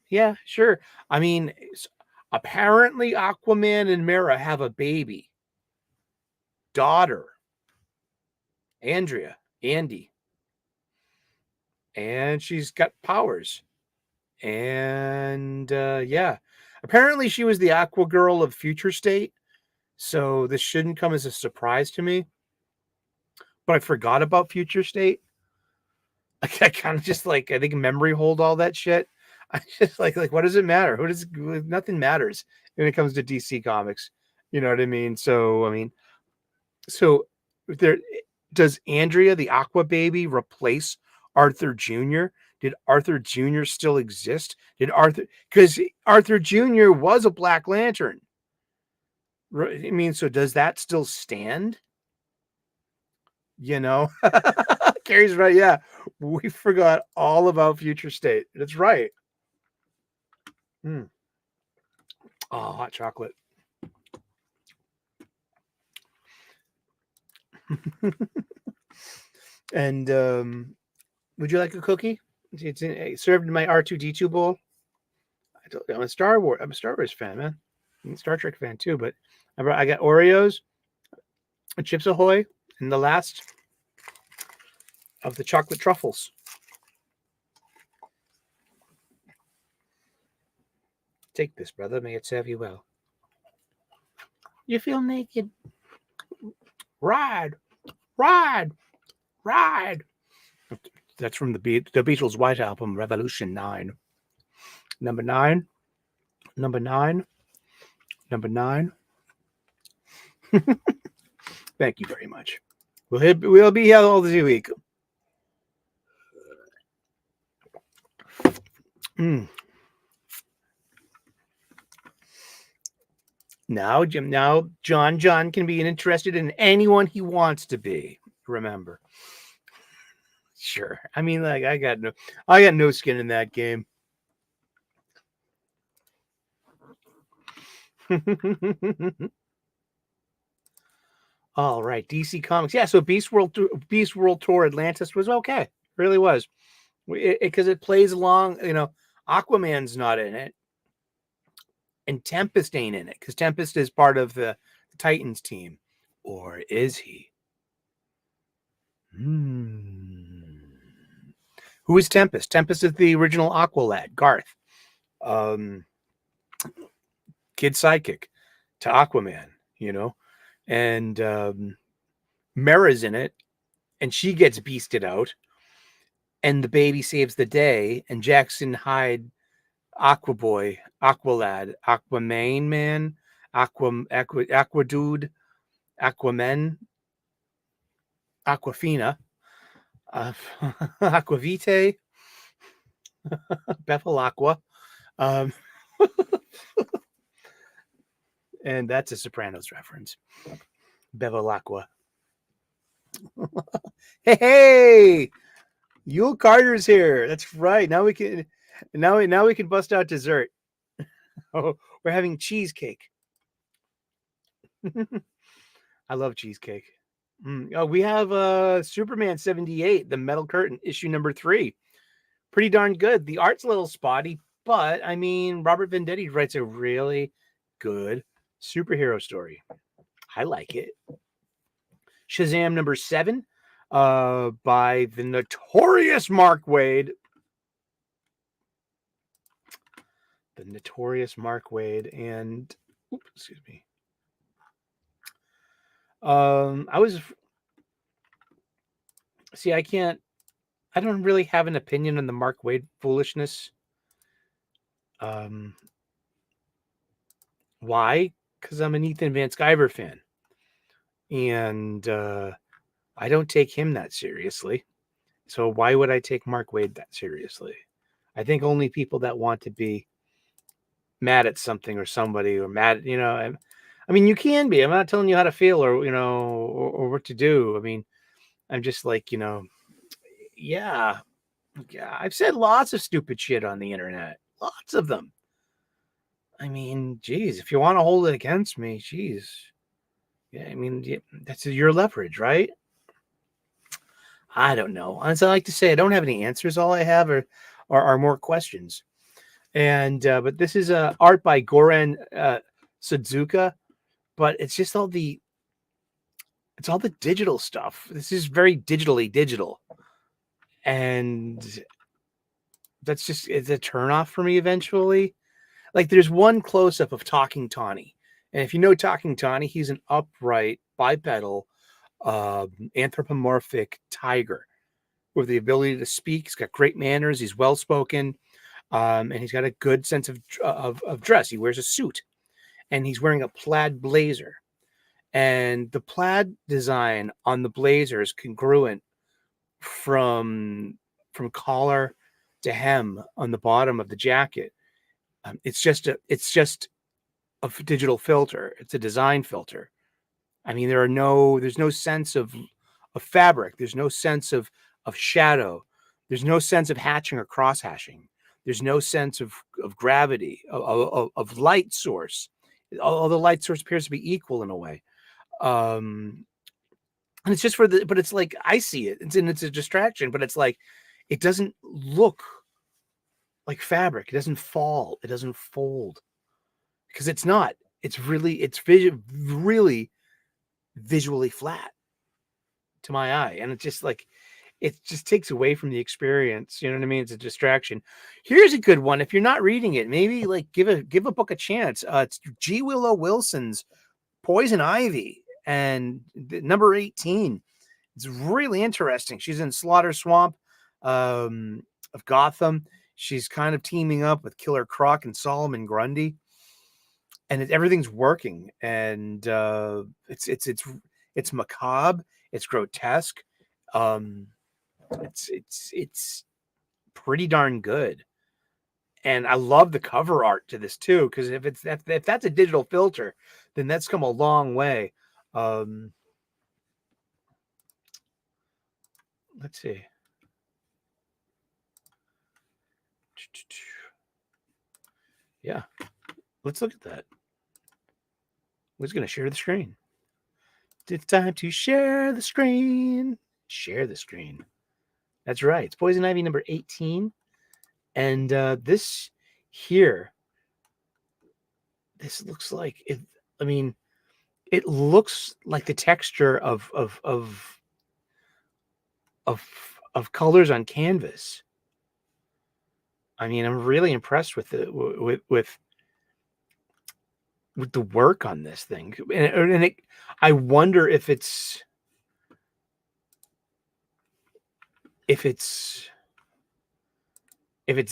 Yeah, sure. I mean, apparently Aquaman and Mera have a baby. Daughter. Andy. And she's got powers. And yeah. Apparently she was the Aqua Girl of Future State. So this shouldn't come as a surprise to me. But I forgot about Future State. I kind of just like, I think memory hold all that shit. I just like what does it matter? Nothing matters when it comes to DC Comics. You know what I mean? So there, does Andrea the Aqua Baby replace Arthur Jr.? Did Arthur Jr. still exist? Because Arthur Jr. was a Black Lantern. I mean, so does that still stand? You know, Carrie's right. Yeah, we forgot all about Future State. That's right. Oh, hot chocolate. And would you like a cookie? It's served in my R2D2 bowl. I'm a Star Wars fan, man. I'm a Star Trek fan too, but I got Oreos, Chips Ahoy, and the last of the chocolate truffles. Take this, brother. May it serve you well. You feel naked? Ride. That's from the Beatles' White Album, Revolution 9. Number 9. Thank you very much. We'll be here all this week. Now John can be interested in anyone he wants to be. Remember. Sure. I mean, like I got no skin in that game. All right, DC Comics. Yeah, so Beast World Tour Atlantis was okay. It really was. Because it plays along, you know, Aquaman's not in it. And Tempest ain't in it, because Tempest is part of the Titans team. Or is he? Who is Tempest? Tempest is the original Aqualad, Garth. Kid sidekick to Aquaman, you know? And Mera's in it, and she gets beasted out. And the baby saves the day, and Jackson Hyde, Aquaboy, Aqualad, Aquaman Man, Aquadude, Aquaman, Aquafina, Aquavite, Bethel Aqua. And that's a Sopranos reference. Bethel Aqua. Hey! Yule Carter's here. That's right. Now we can bust out dessert. Oh, we're having cheesecake. I love cheesecake. Oh, we have Superman 78, the Metal Curtain, issue number 3. Pretty darn good. The art's a little spotty, but I mean, Robert Venditti writes a really good superhero story. I like it. Shazam number 7. By the notorious Mark Waid. And excuse me. I don't really have an opinion on the Mark Waid foolishness. Why? Because I'm an Ethan Van Sciver fan. And I don't take him that seriously. So why would I take Mark Waid that seriously? I think only people that want to be mad at something or somebody, or mad, you know, I mean, you can be. I'm not telling you how to feel, or, you know, or what to do. I mean, I'm just like, you know, yeah, I've said lots of stupid shit on the internet. Lots of them. I mean, geez, if you want to hold it against me, geez. Yeah, I mean, that's your leverage, right? I don't know. As I like to say, I don't have any answers. All I have are more questions. And but this is art by Goran Sudzuka, but it's just all the digital stuff. This is very digitally digital, and it's a turnoff for me eventually. Like, there's one close up of Talking Tawny, and if you know Talking Tawny, he's an upright bipedal anthropomorphic tiger with the ability to speak. He's got great manners. He's well spoken, and he's got a good sense of dress. He wears a suit, and he's wearing a plaid blazer. And the plaid design on the blazer is congruent from collar to hem on the bottom of the jacket. It's just a digital filter. It's a design filter. I mean, there's no sense of fabric. There's no sense of shadow. There's no sense of hatching or cross hashing. There's no sense of gravity, of light source. Although light source appears to be equal in a way. And it's just but it's like, I see it. It's a distraction, but it's like, it doesn't look like fabric. It doesn't fall. It doesn't fold, because it's not. It's really visually flat to my eye, and it's just like, it just takes away from the experience. You know what I mean? It's a distraction. Here's a good one. If you're not reading it, maybe like give a book a chance. It's G. Willow Wilson's Poison Ivy, and number 18. It's really interesting. She's in Slaughter Swamp of Gotham. She's kind of teaming up with Killer Croc and Solomon Grundy, and everything's working. And it's macabre. It's grotesque. It's pretty darn good. And I love the cover art to this too, because if that's a digital filter, then that's come a long way. Let's see. Yeah, let's look at that. Who's going to share the screen? It's time to share the screen. Share the screen. That's right. It's Poison Ivy number 18. And this here, this looks like it. I mean, it looks like the texture of colors on canvas. I mean, I'm really impressed with with the work on this thing, and I wonder if it's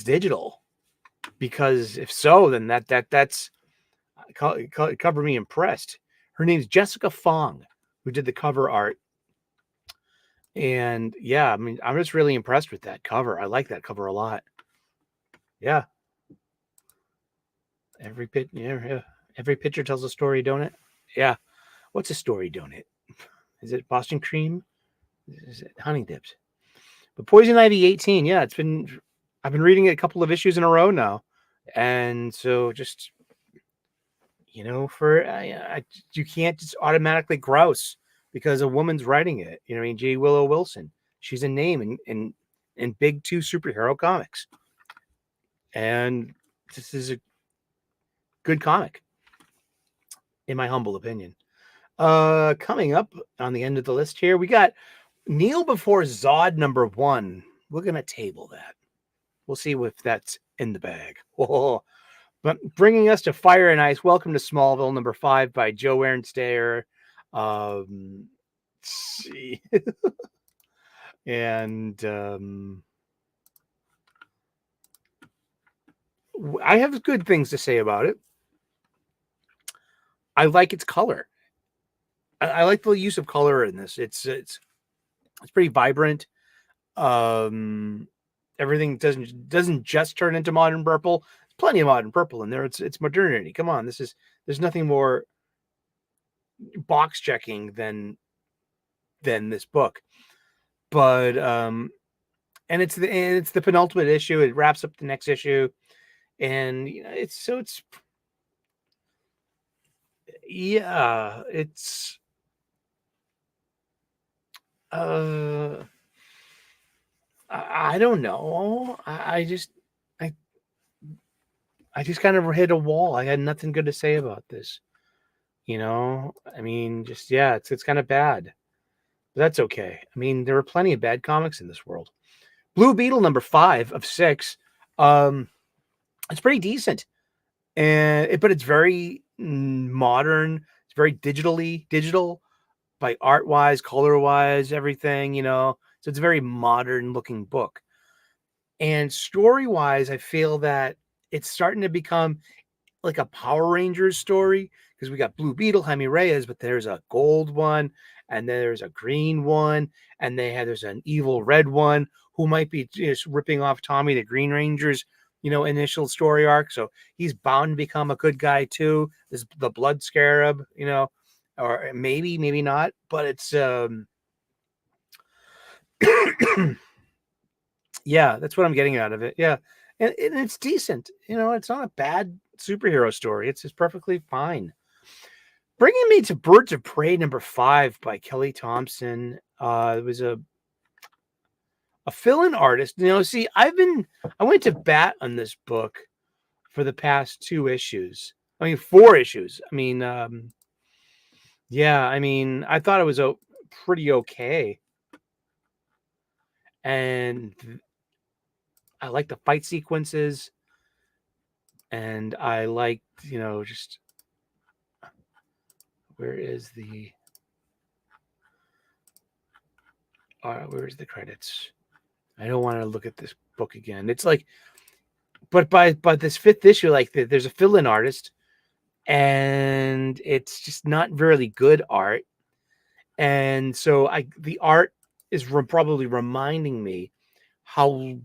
digital, because if so, then that's cover me impressed. Her name's Jessica Fong, who did the cover art. And yeah, I mean, I'm just really impressed with that cover. I like that cover a lot. Yeah. Every picture tells a story, don't it? Yeah. What's a story, don't it? Is it Boston cream? Is it honey dips? But Poison Ivy 18, yeah, I've been reading it a couple of issues in a row now. And so just, you know, you can't just automatically grouse because a woman's writing it. You know what I mean? G. Willow Wilson. She's a name in big 2 superhero comics. And this is a good comic, in my humble opinion. Coming up on the end of the list here, we got Kneel Before Zod number 1. We're going to table that. We'll see if that's in the bag. Oh. But bringing us to Fire and Ice, Welcome to Smallville number 5 by Joe Ernstayer. See. And I have good things to say about it. I like its color. I like the use of color in this. It's pretty vibrant. Everything doesn't just turn into modern purple. There's plenty of modern purple in there. It's modernity. Come on, there's nothing more box checking than this book. But and it's the penultimate issue. It wraps up the next issue, and you know, it's I don't know. I just kind of hit a wall. I had nothing good to say about this. You know, I mean, just, yeah, it's kind of bad. But that's okay. I mean, there are plenty of bad comics in this world. Blue Beetle number 5 of 6. It's pretty decent. But it's very modern. It's very digital by art wise, color wise, everything, you know. So it's a very modern looking book. And story-wise, I feel that it's starting to become like a Power Rangers story, because we got Blue Beetle, Jaime Reyes, but there's a gold one, and then there's a green one, and there's an evil red one who might be just ripping off Tommy the Green Ranger's, initial story arc. So he's bound to become a good guy too. This the Blood Scarab, or maybe not, but it's yeah, that's what I'm getting out of it. Yeah. And it's decent. It's not a bad superhero story. It's just perfectly fine. Bringing me to Birds of Prey #5 by Kelly Thompson. It was a fill-in artist. See, I went to bat on this book for the past 2 issues. 4 issues. Yeah, I thought it was pretty okay. And I like the fight sequences. And I liked, just where's the credits? I don't want to look at this book again. It's like, but by this 5th issue, like there's a fill-in artist, and it's just not really good art. And so the art is probably reminding me how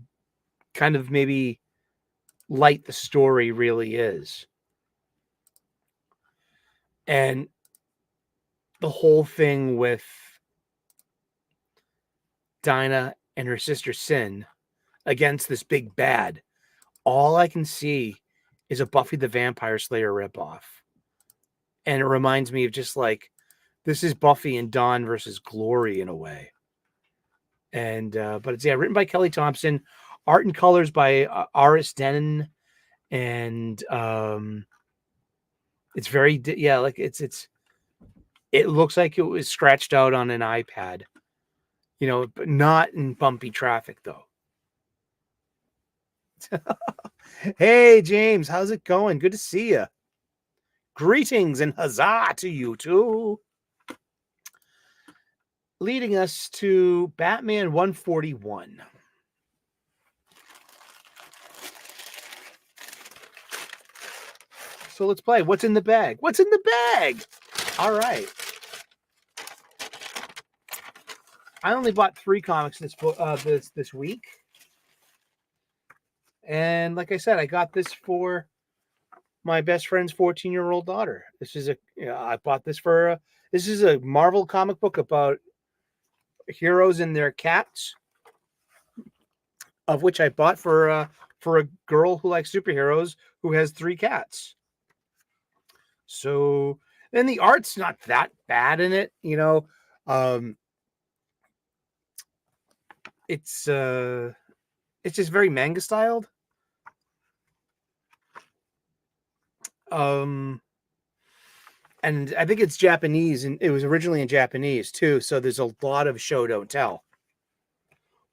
kind of maybe light the story really is. And the whole thing with Dinah and her sister Sin against this big bad, all I can see is a Buffy the Vampire Slayer ripoff. And it reminds me of just like, this is Buffy and Dawn versus Glory in a way. And but it's written by Kelly Thompson, art and colors by Aris Denon, and it's very like it looks like it was scratched out on an iPad, but not in bumpy traffic though. Hey James, how's it going? Good to see you. Greetings and huzzah to you too. Leading us to Batman 141. So let's play. What's in the bag? What's in the bag? All right. I only bought 3 comics this week. And like I said, I got this for my best friend's 14-year-old daughter. This is I bought this for this is a Marvel comic book about heroes and their cats, of which I bought for a girl who likes superheroes who has 3 cats. So, and the art's not that bad in it, it's just very manga styled. And I think it's Japanese, and it was originally in Japanese too. So there's a lot of show don't tell.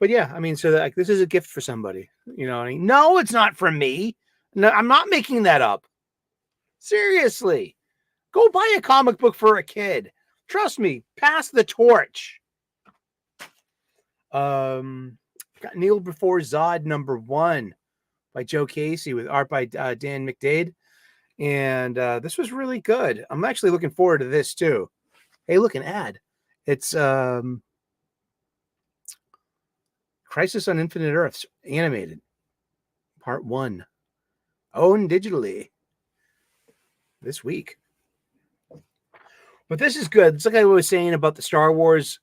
But yeah, so that, this is a gift for somebody. No, it's not for me. No, I'm not making that up. Seriously, go buy a comic book for a kid. Trust me, pass the torch. Got Kneel Before Zod #1 by Joe Casey with art by Dan McDade. And this was really good. I'm actually looking forward to this too. Hey, look, an ad. It's Crisis on Infinite Earths animated, Part 1, owned digitally this week. But this is good. It's like I was saying about the Star Wars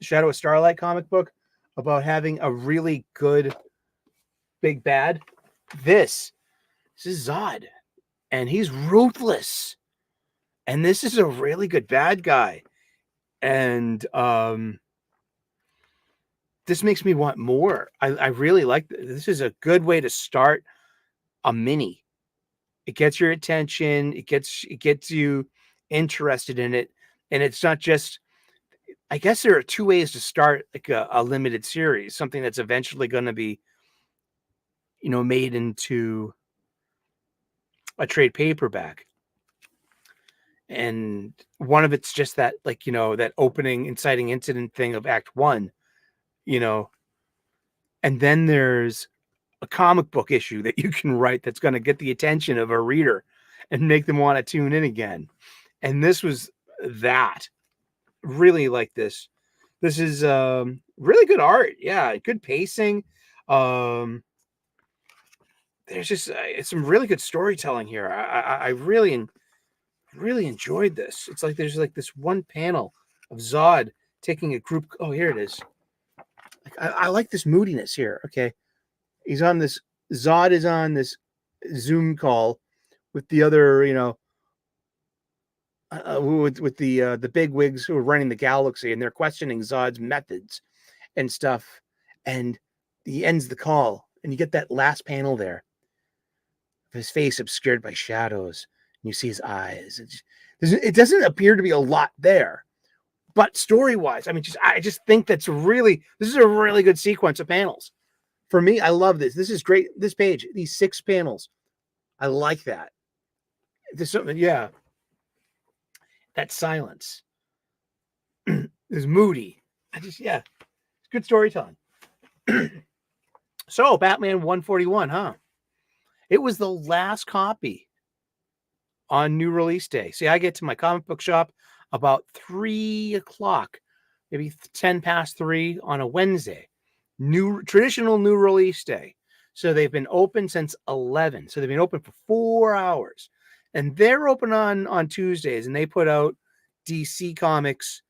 Shadow of Starlight comic book, about having a really good big bad. This is Zod. And he's ruthless. And this is a really good bad guy. And this makes me want more. I really like this. This is a good way to start a mini. It gets your attention. It gets you interested in it. And it's not just, I guess there are 2 ways to start like a limited series, something that's eventually going to be, made into a trade paperback. And one of it's just that, like, that opening inciting incident thing of Act 1. you know, and then there's a comic book issue that you can write that's going to get the attention of a reader and make them want to tune in again. And this was that. Really like this. This is really good art. Yeah, good pacing. There's just it's some really good storytelling here. I really enjoyed this. It's like there's like this one panel of Zod taking a group. Oh, here it is. I like this moodiness here. Okay, he's on this. Zod is on this Zoom call with the other, with the big wigs who are running the galaxy, and they're questioning Zod's methods and stuff. And he ends the call, and you get that last panel there, his face obscured by shadows, and you see his eyes. It doesn't appear to be a lot there, but story-wise, I mean, I just think this is a really good sequence of panels. For me, I love this. This is great. This page, these 6 panels, I like that. There's something, yeah. That silence is moody. It's good storytelling. So, Batman 141, huh? It was the last copy on new release day. See, I get to my comic book shop about 3 o'clock, maybe 10 past 3 on a Wednesday. Traditional new release day. So they've been open since 11. So they've been open for 4 hours. And they're open on Tuesdays, and they put out DC comics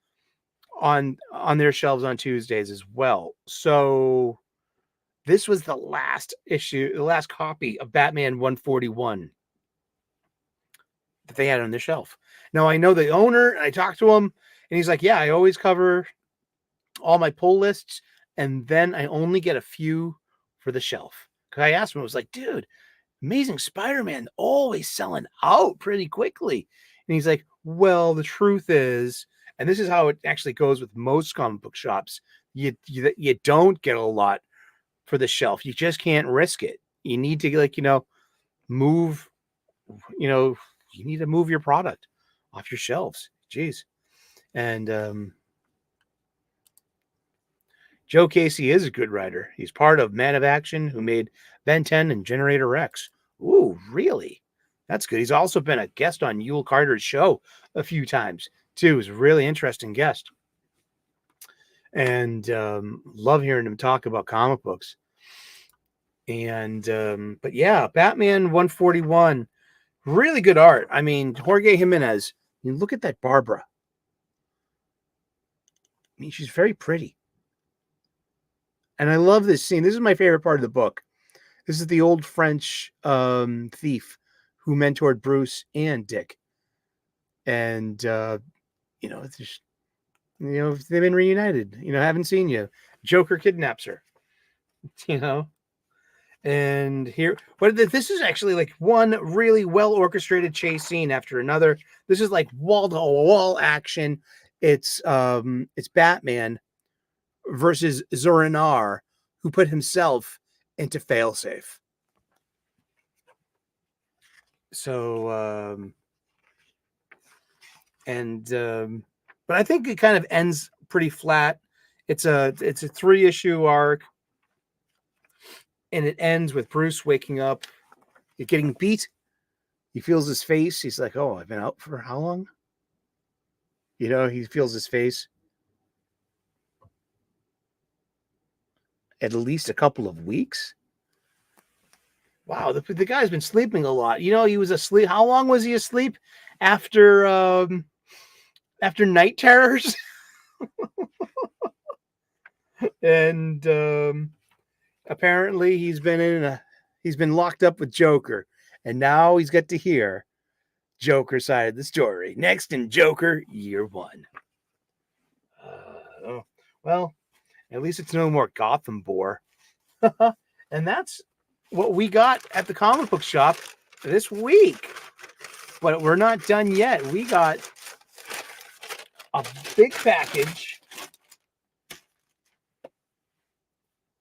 on their shelves on Tuesdays as well. So this was the last issue, the last copy of Batman 141 that they had on the shelf. Now, I know the owner, and I talked to him, and he's like, yeah, I always cover all my pull lists, and then I only get a few for the shelf. Because I asked him, I was like, dude, Amazing Spider-Man always selling out pretty quickly. And he's like, well, the truth is, and this is how it actually goes with most comic book shops, you don't get a lot for the shelf. You just can't risk it. You need to move, you need to move your product off your shelves. Jeez. And Joe Casey is a good writer. He's part of Man of Action, who made Ben 10 and Generator X. Ooh, really? That's good. He's also been a guest on Yule Carter's show a few times, too. He's a really interesting guest. And love hearing him talk about comic books. And, but yeah, Batman 141, really good art. I mean, Jorge Jimenez, you look at that Barbara. I mean, she's very pretty. And I love this scene. This is my favorite part of the book. This is the old French thief who mentored Bruce and Dick. And, it's just, they've been reunited. Haven't seen you. Joker kidnaps her. And here, this is actually like one really well orchestrated chase scene after another. This is like wall to wall action. It's Batman versus Zorinar, who put himself into failsafe. So, but I think it kind of ends pretty flat. It's a 3-issue arc, and it ends with Bruce waking up, getting beat. He feels his face. He's like, "Oh, I've been out for how long?" He feels his face. At least a couple of weeks. Wow, the guy's been sleeping a lot. He was asleep. How long was he asleep after Night Terrors? And apparently he's been locked up with Joker, and now he's got to hear Joker's side of the story next in Joker Year 1. Well, at least it's no more Gotham bore. And that's what we got at the comic book shop this week. But we're not done yet. We got a big package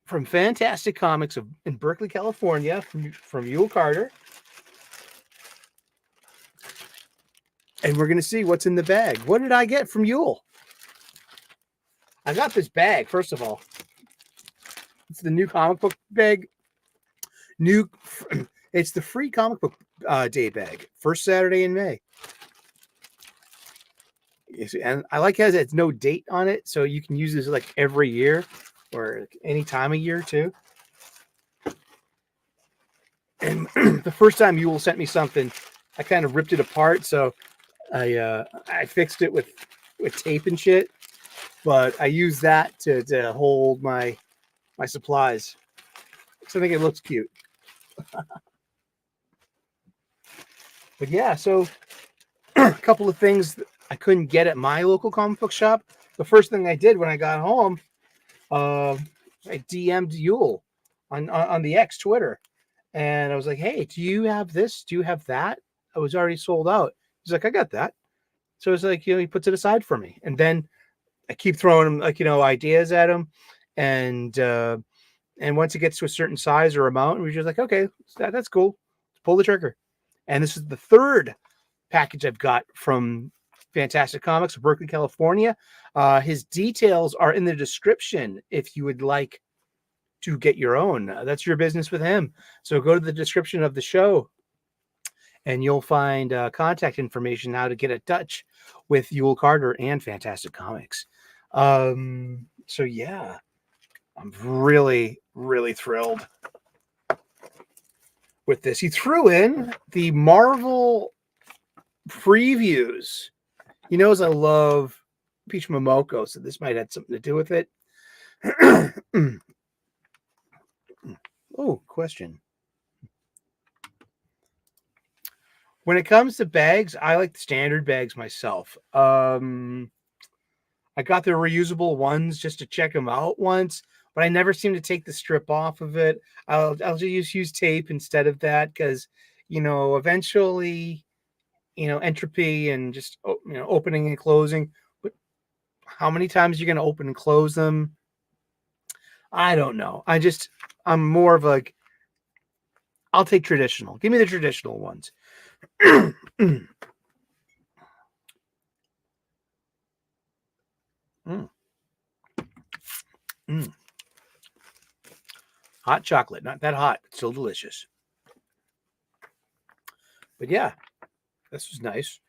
from Fantastic Comics in Berkeley, California, from Yule Carter. And we're going to see what's in the bag. What did I get from Yule? I got this bag, first of all. the new comic book bag. It's the free comic book day bag. First Saturday in May. And I like it has no date on it, so you can use this like every year or any time of year too. And the first time Yule sent me something, I kind of ripped it apart, so I fixed it with tape and shit. But I use that to hold my supplies. So I think it looks cute. But yeah, so a couple of things I couldn't get at my local comic book shop. The first thing I did when I got home, I DM'd Yule on the X Twitter. And I was like, hey, do you have this? Do you have that? I was already sold out. He's like, I got that. So it's like, he puts it aside for me. And then I keep throwing him ideas at him. And once it gets to a certain size or amount, we're just like, okay, that's cool. Pull the trigger. And this is the third package I've got from Fantastic Comics of Berkeley, California. His details are in the description if you would like to get your own. That's your business with him. So go to the description of the show and you'll find contact information how to get in touch with Yule Carter and Fantastic Comics. So yeah, I'm really, really thrilled with this. He threw in the Marvel previews. He knows I love Peach Momoko, so this might have something to do with it. Oh, question. When it comes to bags, I like the standard bags myself. I got the reusable ones just to check them out once, but I never seem to take the strip off of it. I'll just use tape instead of that because, eventually, entropy and just, opening and closing. But how many times are you going to open and close them? I don't know. I'm more of like, I'll take traditional. Give me the traditional ones. Hot chocolate, not that hot, but still delicious. But yeah, this was nice.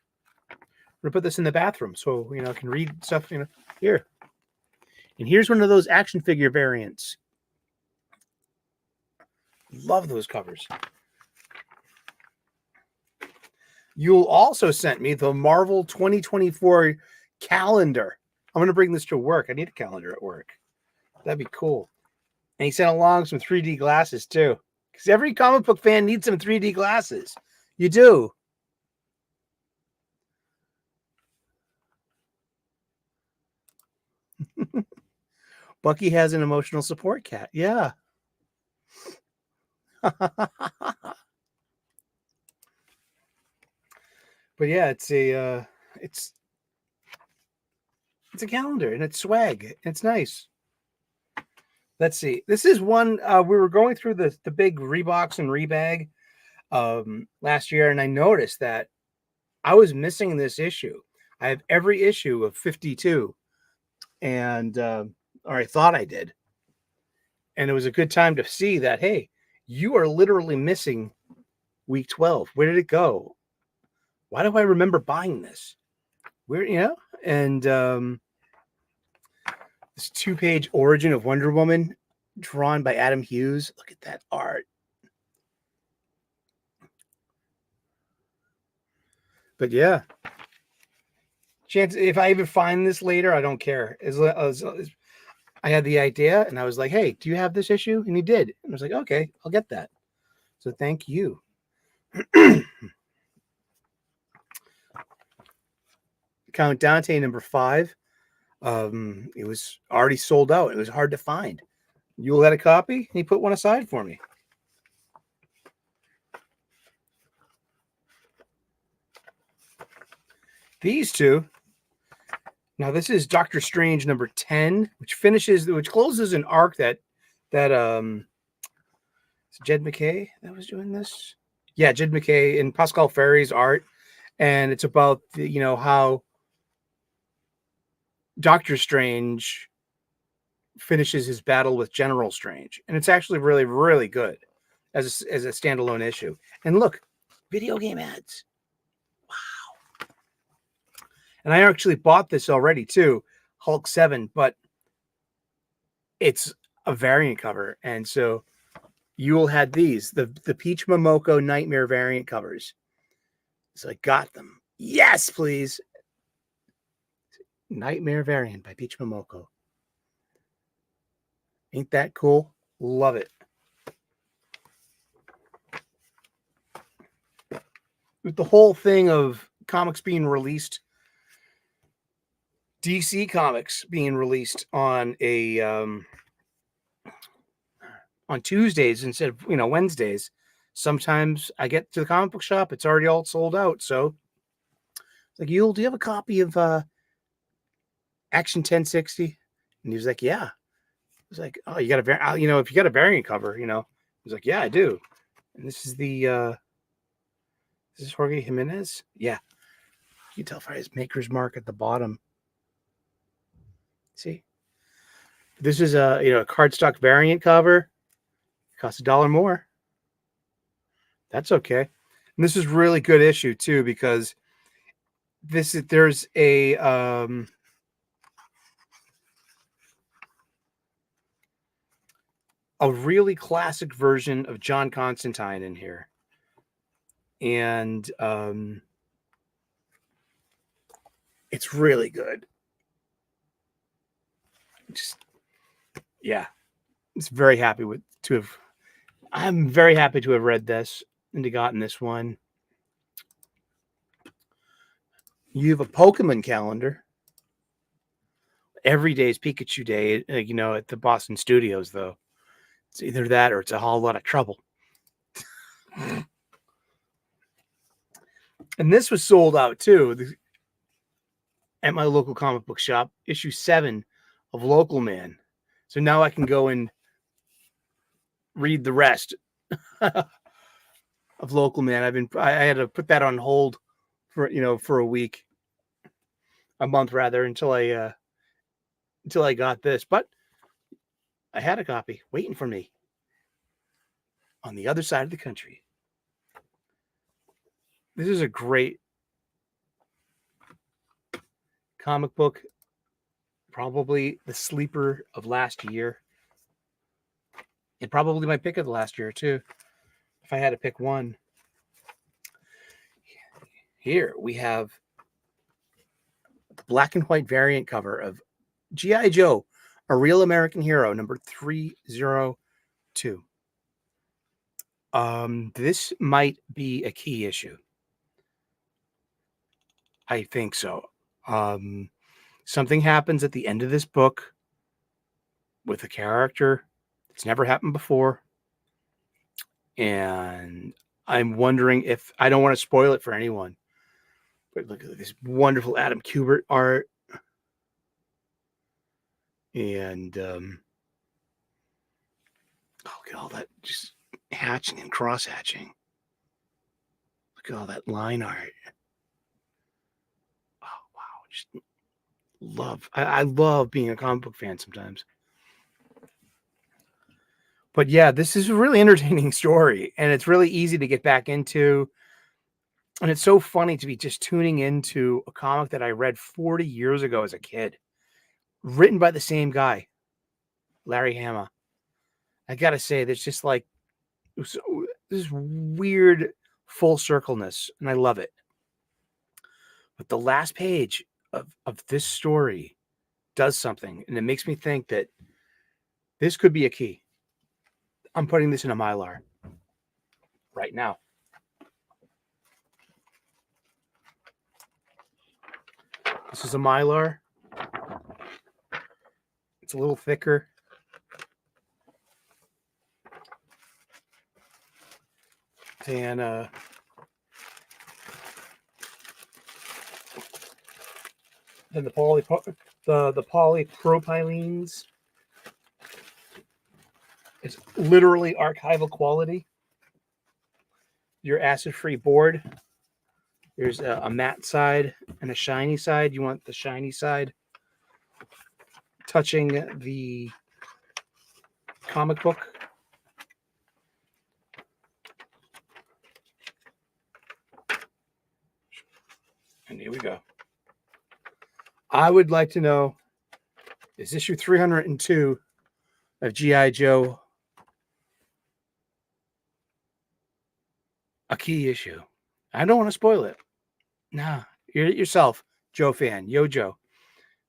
I'm gonna put this in the bathroom so I can read stuff. Here. And here's one of those action figure variants. Love those covers. You'll also sent me the Marvel 2024 calendar. I'm going to bring this to work. I need a calendar at work. That'd be cool. And he sent along some 3D glasses too. Because every comic book fan needs some 3D glasses. You do. Bucky has an emotional support cat. Yeah. But yeah, it's a calendar and it's swag. It's nice. Let's see. This is one we were going through the big rebox and rebag last year, and I noticed that I was missing this issue. I have every issue of 52, and or I thought I did, and it was a good time to see that. Hey, you are literally missing week 12. Where did it go? Why do I remember buying this? Where, and this 2-page origin of Wonder Woman drawn by Adam Hughes. Look at that art. But yeah, chance if I even find this later, I don't care. As I had the idea and I was like, hey, do you have this issue? And he did. And I was like, okay, I'll get that. So thank you. Count Dante number 5. It was already sold out. It was hard to find. You'll had a copy, and he put one aside for me. These two. Now this is Doctor Strange number 10, which closes an arc that Jed McKay that was doing this. Yeah, Jed McKay and Pascal Ferry's art, and it's about how Doctor Strange finishes his battle with General Strange, and it's actually really, really good as a standalone issue. And look, video game ads. Wow! And I actually bought this already too, Hulk 7, but it's a variant cover, and so Yule had these, the Peach Momoko Nightmare variant covers. So I got them. Yes, please. Nightmare variant by Peach Momoko. Ain't that cool? Love it. With the whole thing of comics being released, DC Comics being released on a on Tuesdays instead of Wednesdays. Sometimes I get to the comic book shop, it's already all sold out. So it's like, Yule, do you have a copy of Action 1060? And he was like, yeah. I was like, oh, you got if you got a variant cover, he was like, yeah, I do. And this is the this is Jorge Jimenez. Yeah. You can tell by his maker's mark at the bottom. See? This is a cardstock variant cover. It costs $1 more. That's okay. And this is really good issue too, because there's a really classic version of John Constantine in here. And it's really good. It's very happy I'm very happy to have read this and to gotten this one. You have a Pokemon calendar. Every day is Pikachu Day, at the Boston studios, though. It's either that or it's a whole lot of trouble. And this was sold out, too, at my local comic book shop, issue 7 of Local Man. So now I can go and read the rest of Local Man. I had to put that on hold for a week, a month rather, until I got this. But I had a copy waiting for me on the other side of the country. This is a great comic book, probably the sleeper of last year. And probably my pick of the last year, too, if I had to pick one. Here we have the black and white variant cover of G.I. Joe, A Real American Hero, number 302. This might be a key issue. I think so. Something happens at the end of this book with a character. It's never happened before. And I'm wondering if I don't want to spoil it for anyone. But look at this wonderful Adam Kubert art. And look at all that just hatching and cross hatching. Look at all that line art. Oh wow. Just love. I love being a comic book fan sometimes. But yeah, this is a really entertaining story, and it's really easy to get back into. And it's so funny to be just tuning into a comic that I read 40 years ago as a kid, written by the same guy, Larry Hama. I gotta say, there's just like this weird full circleness, and I love it. But the last page of this story does something, and it makes me think that this could be a key. I'm putting this in a Mylar right now. This is a Mylar. It's a little thicker. And the polypropylenes. It's literally archival quality. Your acid-free board. There's a matte side and a shiny side. You want the shiny side touching the comic book. And here we go. I would like to know, is issue 302 of G.I. Joe a key issue? I don't want to spoil it. Nah, you're yourself, Joe fan, yo Joe.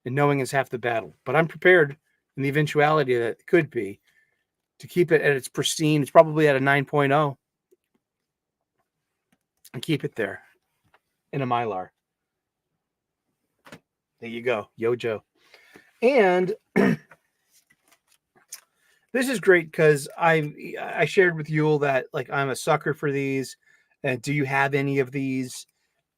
And knowing is half the battle. But I'm prepared in the eventuality that it could be to keep it at its pristine. It's probably at a 9.0. And keep it there in a Mylar. There you go, yo Joe. And this is great because I shared with Yule that like I'm a sucker for these. And do you have any of these?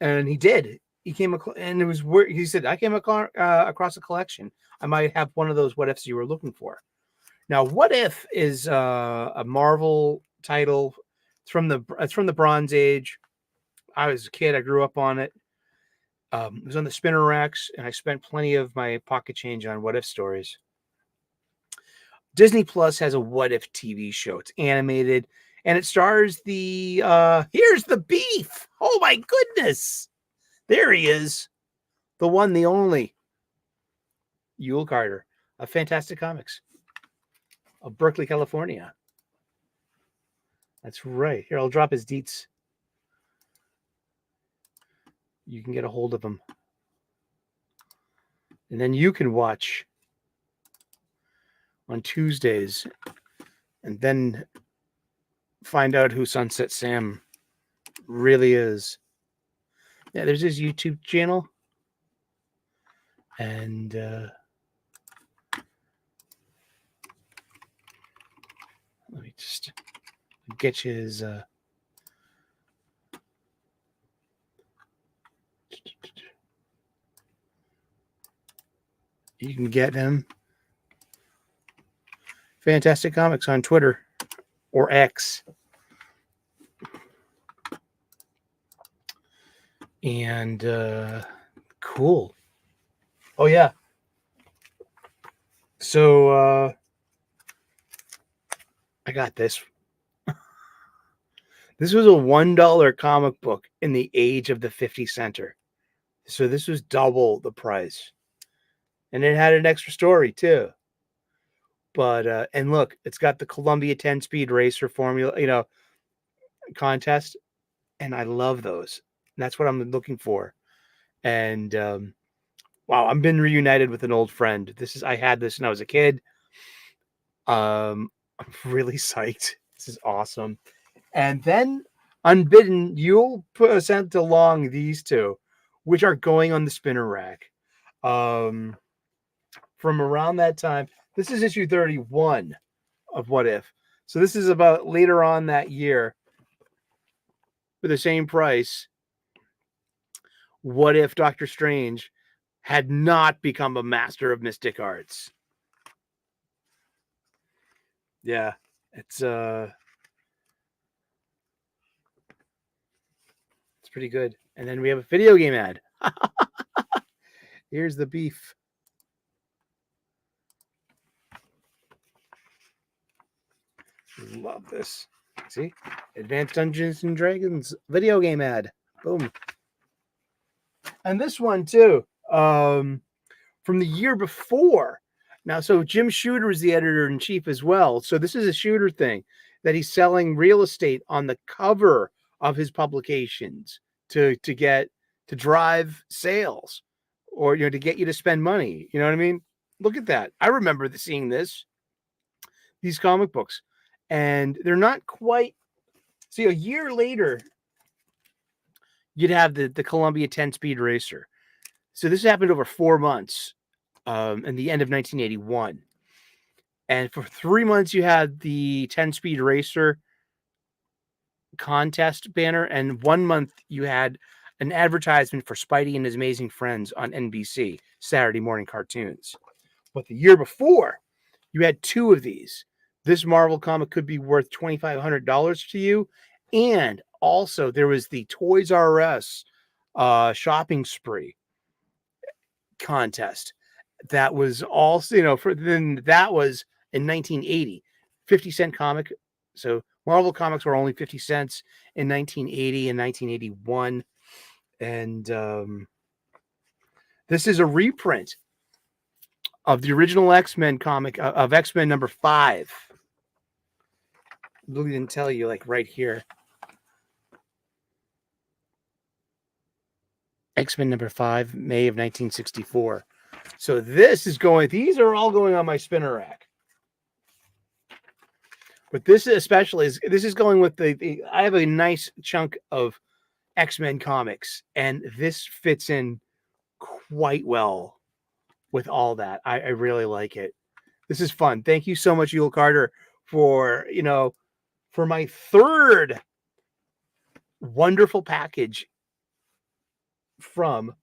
And he did. He came and it was where he said I came across a collection. I might have one of those what ifs you were looking for. Now, What If is a Marvel title. It's from the Bronze Age. I was a kid. I grew up on it. It was on the spinner racks, and I spent plenty of my pocket change on what if stories. Disney Plus has a What If TV show. It's animated, and it stars the here's the beef. Oh my goodness. There he is. The one, the only. Yule Carter of Fantastic Comics of Berkeley, California. That's right. Here, I'll drop his deets. You can get a hold of him. And then you can watch on Tuesdays and then find out who Sunset Sam really is. Yeah, there's his YouTube channel. And let me just get you his you can get him Fantastic Comics on Twitter or X. And cool. Oh yeah. So I got this. This was a $1 comic book in the age of the 50 center. So this was double the price. And it had an extra story too. But and look, it's got the Columbia 10-speed racer formula, contest. And I love those. And that's what I'm looking for. And wow, I've been reunited with an old friend. I had this when I was a kid. I'm really psyched. This is awesome. And then, unbidden, you'll sent along these two, which are going on the spinner rack. From around that time, this is issue 31 of What If. So this is about later on that year, for the same price. What if Doctor Strange had not become a master of mystic arts? Yeah, it's pretty good. And then we have a video game ad. Here's the beef. Love this. See? Advanced Dungeons and Dragons video game ad. Boom. And this one too. From the year before. Now, so Jim Shooter is the editor-in-chief as well. So this is a Shooter thing that he's selling real estate on the cover of his publications to drive sales or to get you to spend money. You know what I mean? Look at that. I remember seeing these comic books, and they're not quite. See, a year later, you'd have the Columbia 10-speed racer. So this happened over 4 months. In the end of 1981. And for 3 months, you had the 10-speed racer contest banner. And 1 month, you had an advertisement for Spidey and His Amazing Friends on NBC, Saturday morning cartoons. But the year before, you had 2 of these. This Marvel comic could be worth $2,500 to you. And also, there was the Toys R Us shopping spree contest. That was also, that was in 1980. 50-cent comic. So Marvel comics were only 50 cents in 1980 and 1981. And this is a reprint of the original X-Men comic of X-Men number 5. Lily didn't tell you, like right here. X-Men number 5, May of 1964. So this is going, these are all going on my spinner rack. But this especially is, this is going with the I have a nice chunk of X-Men comics, and this fits in quite well with all that. I really like it. This is fun. Thank you so much, Yule Carter, for, you know, for my third wonderful package from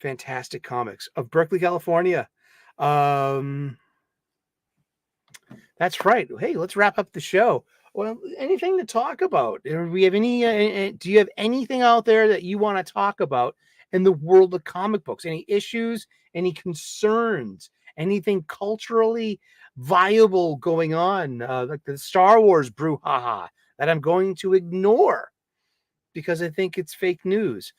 Fantastic Comics of Berkeley, California. That's right. Hey, let's wrap up the show. Well, anything to talk about? Do we have any? Do you have anything out there that you want to talk about in the world of comic books? Any issues? Any concerns? Anything culturally viable going on? Like the Star Wars brouhaha that I'm going to ignore because I think it's fake news.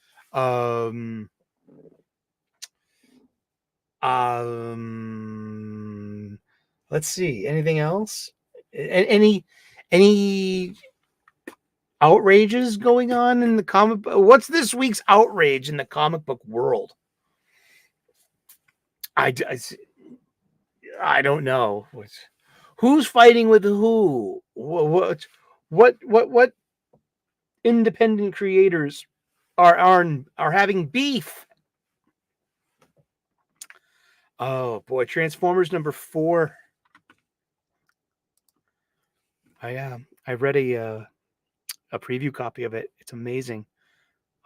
Let's see. Anything else? Any outrages going on in the comic? What's this week's outrage in the comic book world? I don't know. Who's fighting with who? What independent creators are having beef? Oh boy, Transformers number 4. I read a preview copy of it. It's amazing.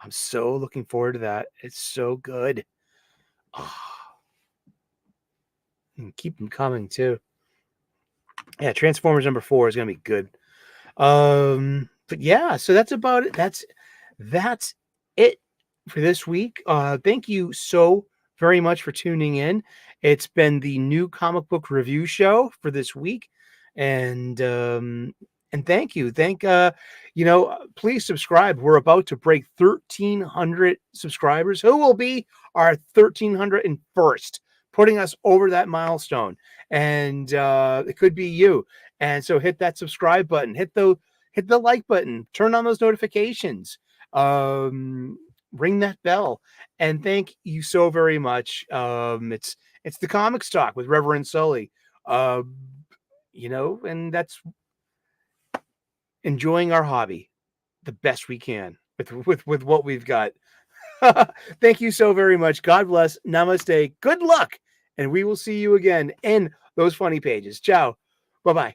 I'm so looking forward to that. It's so good. Oh. And keep them coming too. Yeah, Transformers number 4 is gonna be good. But yeah, so that's about it. That's it for this week. Thank you so very much for tuning in. It's been the new comic book review show for this week, and thank you. Please subscribe. We're about to break 1,300 subscribers. Who will be our 1,301st, putting us over that milestone? And it could be you. And so hit that subscribe button, hit the like button, turn on those notifications, ring that bell, and thank you so very much. It's the Comics Talk with Reverend Sully, and that's enjoying our hobby the best we can with what we've got. Thank you so very much. God bless. Namaste. Good luck. And we will see you again in those funny pages. Ciao. Bye-bye.